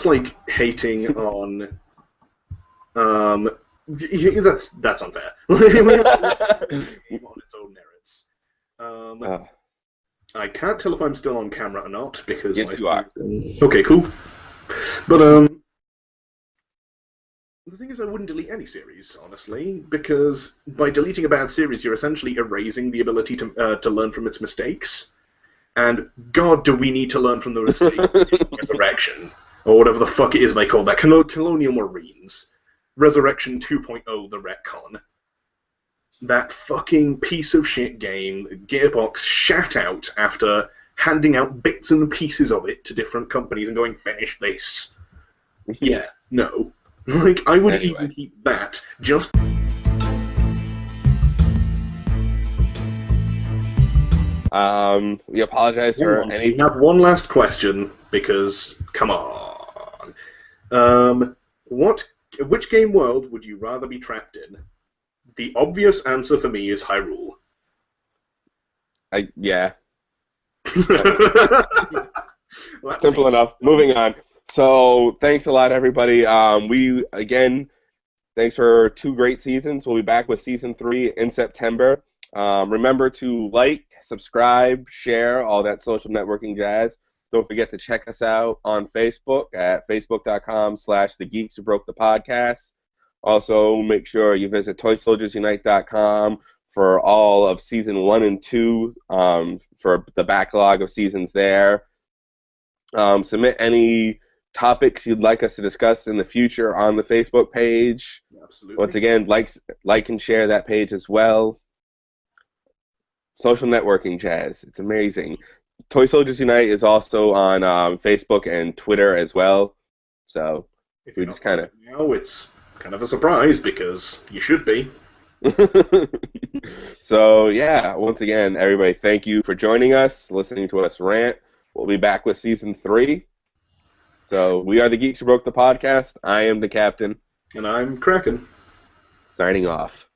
like hating on. That's unfair. On its own merits. I can't tell if I'm still on camera or not because yes, you are. Okay, cool. But the thing is, I wouldn't delete any series, honestly, because by deleting a bad series, you're essentially erasing the ability to learn from its mistakes. And God, do we need to learn from the mistake of Resurrection, or whatever the fuck it is they call that, Colonial Marines. Resurrection 2.0, the retcon. That fucking piece of shit game that Gearbox shat out after handing out bits and pieces of it to different companies and going, finish this. Yeah, no. I would even keep that just... We apologize for any... We have one last question, because, come on. Which game world would you rather be trapped in? The obvious answer for me is Hyrule. Yeah. Simple enough. Moving on. So, thanks a lot, everybody. Thanks for 2 great seasons. We'll be back with Season 3 in September. Remember to like, subscribe, share, all that social networking jazz. Don't forget to check us out on Facebook at facebook.com/The Geeks Who Broke the Podcast. Also, make sure you visit ToySoldiersUnite.com for all of Season 1 and 2 for the backlog of seasons there. Submit any topics you'd like us to discuss in the future on the Facebook page. Absolutely. Once again, like and share that page as well. Social networking jazz. It's amazing. Toy Soldiers Unite is also on Facebook and Twitter as well. So if we just kind of... Now it's kind of a surprise because you should be. So, yeah, once again, everybody, thank you for joining us, listening to us rant. We'll be back with Season 3. So, we are the Geeks Who Broke the Podcast. I am the Captain. And I'm Kraken. Signing off.